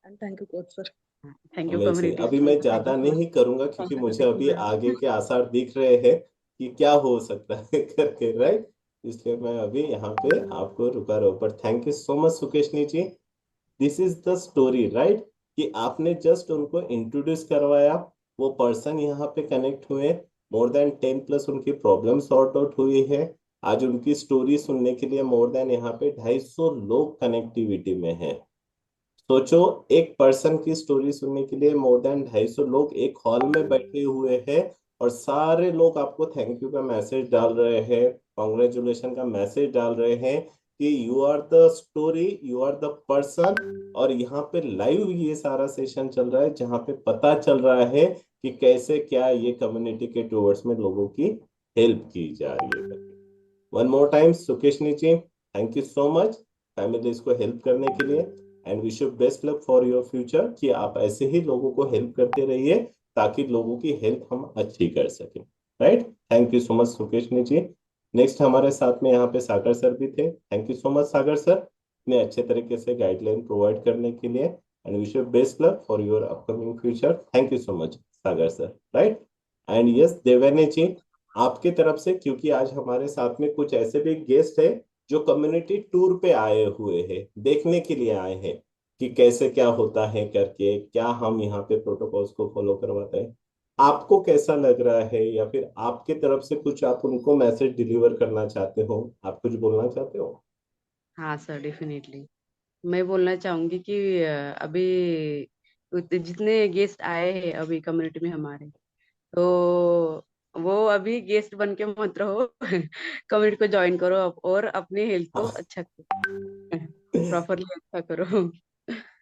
and thank you coach sir. Thank you amazing. Community अभी सर, मैं थैंक यू ज्यादा सो नहीं करूंगा क्योंकि मुझे अभी आगे के आसार दिख रहे हैं कि क्या हो सकता है करके, राइट। इसलिए मैं अभी यहाँ पे आपको रुका रहा हूँ, पर thank you so much Sukeshini ji. This is the story, right, कि आपने जस्ट उनको इंट्रोड्यूस करवाया, वो पर्सन यहाँ पे कनेक्ट हुए, मोर देन 10+ उनकी प्रॉब्लम सॉर्ट आउट हुई है। आज उनकी स्टोरी सुनने के लिए मोर देन यहाँ पे 250 लोग कनेक्टिविटी में हैं। सोचो, एक पर्सन की स्टोरी सुनने के लिए मोर देन 250 लोग एक हॉल में बैठे हुए हैं, और सारे लोग आपको थैंक यू का मैसेज डाल रहे हैं, कॉन्ग्रेचुलेशन का मैसेज डाल रहे हैं कि you are the story, you are the person. और यहाँ पे लाइव ये सारा सेशन चल रहा है, जहाँ पे पता चल रहा है कि कैसे क्या ये कम्युनिटी के टूवर्ड्स में लोगों की हेल्प की जा रही है। One more time Sukeshini ji, thank you so much. Families को हेल्प करने के लिए and wish you best luck for your future कि आप ऐसे ही लोगों को हेल्प करते रहिए ताकि लोगों की हेल्प हम अच्छी कर सकें, right. Thank you so much Sukeshini ji. Next हमारे साथ में यहाँ पे सागर सर भी थे। Thank you so much Sagar sir, इतने अच्छे तरीके से गाइडलाइन प्रोवाइड करने के लिए and wish you best luck for your upcoming future. Thank you so much Sagar sir, right. And yes Devyani ji, आपके तरफ से, क्योंकि आज हमारे साथ में कुछ ऐसे भी गेस्ट है जो कम्युनिटी टूर पे आए हुए हैं, देखने के लिए आए हैं कि कैसे क्या होता है करके, क्या हम यहाँ पे प्रोटोकॉल्स को फॉलो करवाते हैं। आपको कैसा लग रहा है, या फिर आपके तरफ से कुछ आप उनको मैसेज डिलीवर करना चाहते हो, आप कुछ बोलना चाहते हो? हाँ सर, डेफिनेटली मैं बोलना चाहूंगी कि अभी जितने गेस्ट आए हैं अभी कम्युनिटी में हमारे, तो वो अभी गेस्ट बन के मत रहो कम्युनिटी को ज्वाइन करो और अपनी हेल्थ को अच्छा करो, प्रॉपरली अच्छा करो।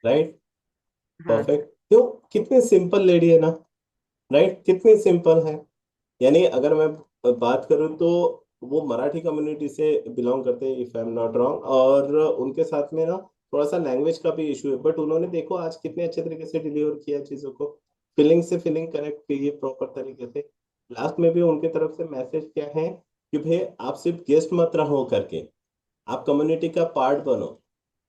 राइट, हाँ सर। परफेक्ट। तो कितनी सिंपल लेडी है ना, राइट, कितनी सिंपल है। यानी अगर मैं बात करूं तो वो मराठी कम्युनिटी से बिलोंग करते हैं if I am not wrong, और उनके साथ में ना थोड़ा सा लैंग्वेज का भी इशू है, बट उन्होंने देखो आज कितने अच्छे तरीके से डिलीवर किया चीजों को, फीलिंग से फीलिंग कनेक्ट की प्रॉपर तरीके से। लास्ट में भी उनके तरफ से मैसेज क्या है कि भाई आप सिर्फ गेस्ट मत रहो करके, आप कम्युनिटी का पार्ट बनो,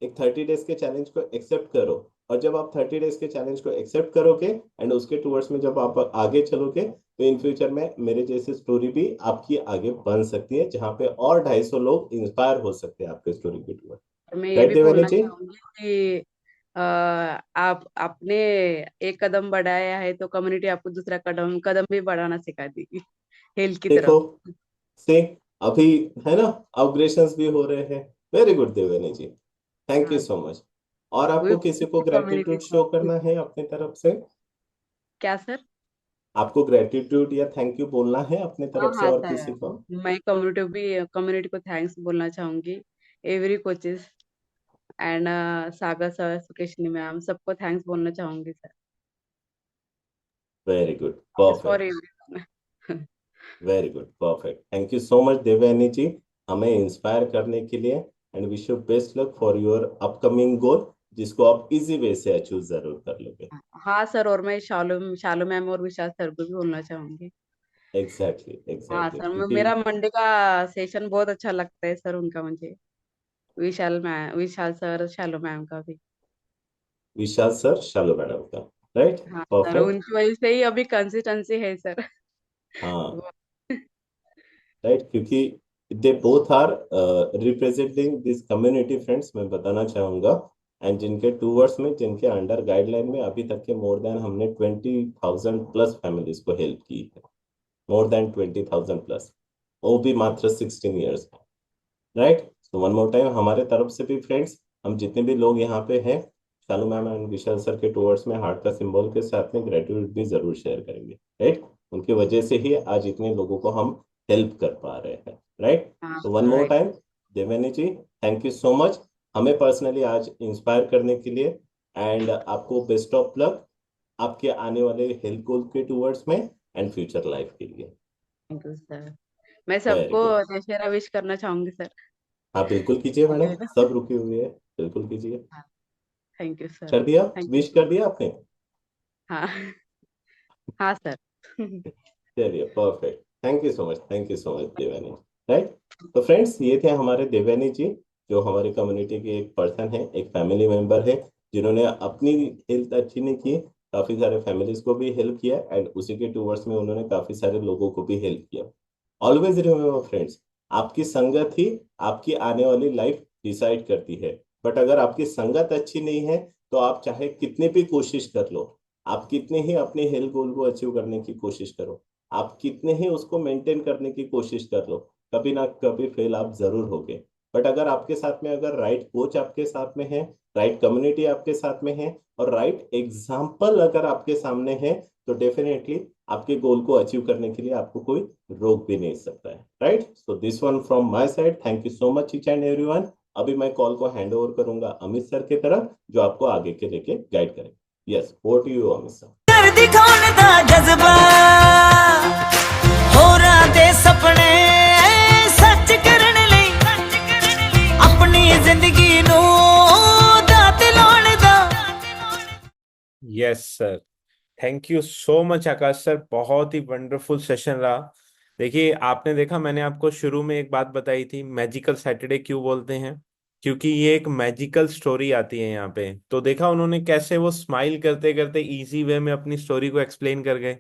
एक 30 डेज के चैलेंज को एक्सेप्ट करो, और जब आप 30 डेज के चैलेंज को एक्सेप्ट करोगे एंड उसके टूवर्ड्स में जब आप आगे चलोगे तो इन फ्यूचर में मेरे जैसी स्टोरी भी आपकी आगे बन सकती है, जहाँ पे और 250 लोग इंस्पायर हो सकते हैं आपके स्टोरी के टूवर्ड। मैं ये राइट भी देवानी बोलना जी? चाहूंगी कि आप आपने एक कदम बढ़ाया है तो कम्युनिटी आपको दूसरा कदम कदम भी बढ़ाना सिखा देगी हेल्थ की देखो तरफ। से अभी है ना अपग्रेशंस भी हो रहे हैं। वेरी गुड देवानी जी, थैंक यू हाँ, सो मच। और वही आपको किसी को कम्युनिटी ग्रेटिट्यूड शो करना है अपनी तरफ से? क्या सर? आपको ग्रेटिट्यूड या थैंक यू बोलना है अपनी हाँ तरफ से हाँ और सर, किसी को? मैं कम्युनिटी को थैंक्स बोलना चाहूंगी, every coaches and Sagar sir, Sukeshini ma'am, सबको थैंक्स बोलना चाहूंगी sir. Very good, thanks for perfect, everyone. Very good, perfect. Thank you so much Devyani ji, हमें इंस्पायर करने के लिए and wish you best luck for your upcoming goal, जिसको आप इजी वे से अचीव जरूर कर लोगे। हाँ सर, और मैं शालू शालू मैम और विशाल सर को भी बोलना चाहूंगी। एग्जैक्टली हाँ एग्जैक्टली, सर, क्योंकि मेरा मंडे का सेशन बहुत अच्छा लगता है सर उनका मुझे, विशाल सर, शालू मैम का भी। विशाल सर, शालू मैडम का, राइट, हाँ सर, परफेक्ट। उनकी वजह से ही अभी कंसिस्टेंसी है सर। हाँ, वो- राइट, क्योंकि they both are representing this community friends, मैं बताना चाहूंगा। एंड जिनके टूवर्ड्स में, जिनके अंडर गाइडलाइन में अभी तक के मोर देन हमने 20,000 प्लस फैमिलीज को हेल्प की है, मोर देन 20,000 प्लस, वो भी मात्र 16 ईयर्स में, right. So one more time हमारे तरफ से भी फ्रेंड्स, हम जितने भी लोग यहाँ पे हैं, शालू मैम एंड विशाल सर के टूवर्ड्स में हार्ट का सिंबल के साथ में ग्रेटिट्यूड भी जरूर शेयर करेंगे, राइट। उनकी वजह से ही आज इतने लोगों को हम हेल्प कर पा रहे हैं, राइट। हाँ तो one sir, more right. Time Devyani ji, thank you so much हमें पर्सनली आज इंस्पायर करने के लिए, एंड आपको बेस्ट ऑफ लक आपके आने वाले हेल्थ गोल के टूवर्ड्स में एंड फ्यूचर लाइफ के लिए। Thank you sir. मैं वेरी सबको गुड। दशहरा विश करना चाहूंगी सर। हाँ बिल्कुल कीजिए मैडम, है ना? सब रुके हुए हैं, बिल्कुल कीजिए। हाँ, थैंक यू सर। कर दिया, थैंक यू विश सो कर मच। दिया आपने? हाँ हाँ सर। चलिए, perfect, thank you so much, thank you so much Devyani, right. तो फ्रेंड्स, ये थे हमारे देवयानी जी, जो हमारी कम्युनिटी के एक पर्सन है, एक फैमिली मेंबर है, जिन्होंने अपनी हेल्थ अच्छी नहीं की, काफी सारे फैमिलीज को भी हेल्प किया एंड उसी के टूवर्ड्स में उन्होंने काफी सारे लोगों को भी हेल्प किया। ऑलवेज रिमेम्बर फ्रेंड्स, आपकी संगत ही आपकी आने वाली लाइफ डिसाइड करती है, बट अगर आपकी संगत अच्छी नहीं है तो आप चाहे कितनी भी कोशिश कर लो, आप कितने ही अपने हेल्थ गोल को अचीव करने की कोशिश करो, आप कितने ही उसको मेंटेन करने की कोशिश कर लो, कभी ना कभी फेल आप जरूर होगे। बट अगर आपके साथ में, अगर राइट कोच आपके साथ में है, राइट कम्युनिटी आपके साथ में है, और राइट एग्जाम्पल अगर आपके सामने है, तो डेफिनेटली आपके गोल को अचीव करने के लिए आपको कोई रोक भी नहीं सकता है, right. So this one from my side, thank you so much each and everyone. अभी मैं कॉल को हैंड ओवर करूंगा अमित सर की तरफ, जो आपको आगे के लेके गाइड करेंगे। Yes, over to you Amit sir. कर दिखाने दा जज्बा होरां दे सपने सच करने लई अपनी जिंदगी नू yes sir, thank you so much Akash sir, बहुत ही वंडरफुल सेशन रहा। देखिए आपने देखा, मैंने आपको शुरू में एक बात बताई थी, मैजिकल सैटरडे क्यों बोलते हैं, क्योंकि ये एक मैजिकल स्टोरी आती है यहाँ पे। तो देखा उन्होंने कैसे वो स्माइल करते करते इजी वे में अपनी स्टोरी को एक्सप्लेन कर गए।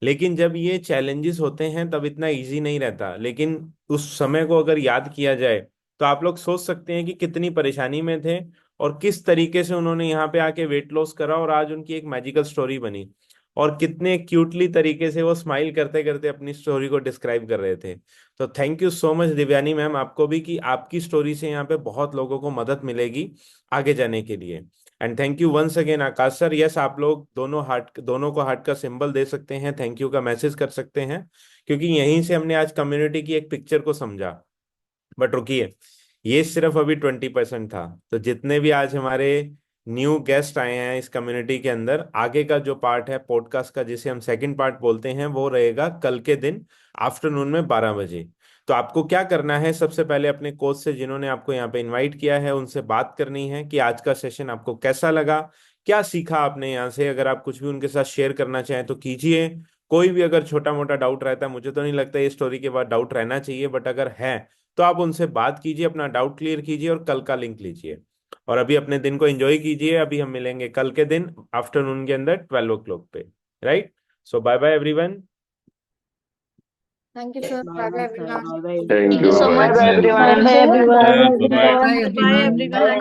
लेकिन जब ये चैलेंजेस होते हैं तब इतना इजी नहीं रहता, लेकिन उस समय को अगर याद किया जाए तो आप लोग सोच सकते हैं कि कितनी परेशानी में थे और किस तरीके से उन्होंने यहाँ पे आके वेट लॉस करा और आज उनकी एक मैजिकल स्टोरी बनी। और कितने क्यूटली तरीके से वो स्माइल करते करते अपनी स्टोरी को डिस्क्राइब कर रहे थे। तो thank you so much Divyani ma'am, आपको भी, कि आपकी स्टोरी से यहाँ पे बहुत लोगों को मदद मिलेगी आगे जाने के लिए। And thank you once again Akash sir. Yes, आप लोग दोनों को हार्ट का सिंबल दे सकते हैं, थैंक यू का मैसेज कर सकते हैं, क्योंकि यहीं से हमने आज कम्युनिटी की एक पिक्चर को समझा। बट रुकिए, ये सिर्फ अभी 20% था। तो जितने भी आज हमारे न्यू गेस्ट आए हैं इस कम्युनिटी के अंदर, आगे का जो पार्ट है पॉडकास्ट का, जिसे हम सेकंड पार्ट बोलते हैं, वो रहेगा कल के दिन आफ्टरनून में 12 बजे। तो आपको क्या करना है, सबसे पहले अपने कोच से जिन्होंने आपको यहाँ पे इनवाइट किया है उनसे बात करनी है कि आज का सेशन आपको कैसा लगा, क्या सीखा आपने यहाँ से। अगर आप कुछ भी उनके साथ शेयर करना चाहें तो कीजिए। कोई भी अगर छोटा मोटा डाउट रहता है, मुझे तो नहीं लगता ये स्टोरी के बाद डाउट रहना चाहिए, बट अगर है तो आप उनसे बात कीजिए, अपना डाउट क्लियर कीजिए और कल का लिंक लीजिए। और अभी अपने दिन को एंजॉय कीजिए। अभी हम मिलेंगे कल के दिन आफ्टरनून के अंदर 12 o'clock पे, right. So bye bye everyone. Thank you, sir. Bye bye sir, bye bye Thank Thank you you. so Bye much. bye Bye everyone. bye, everyone. Bye bye. Bye everyone.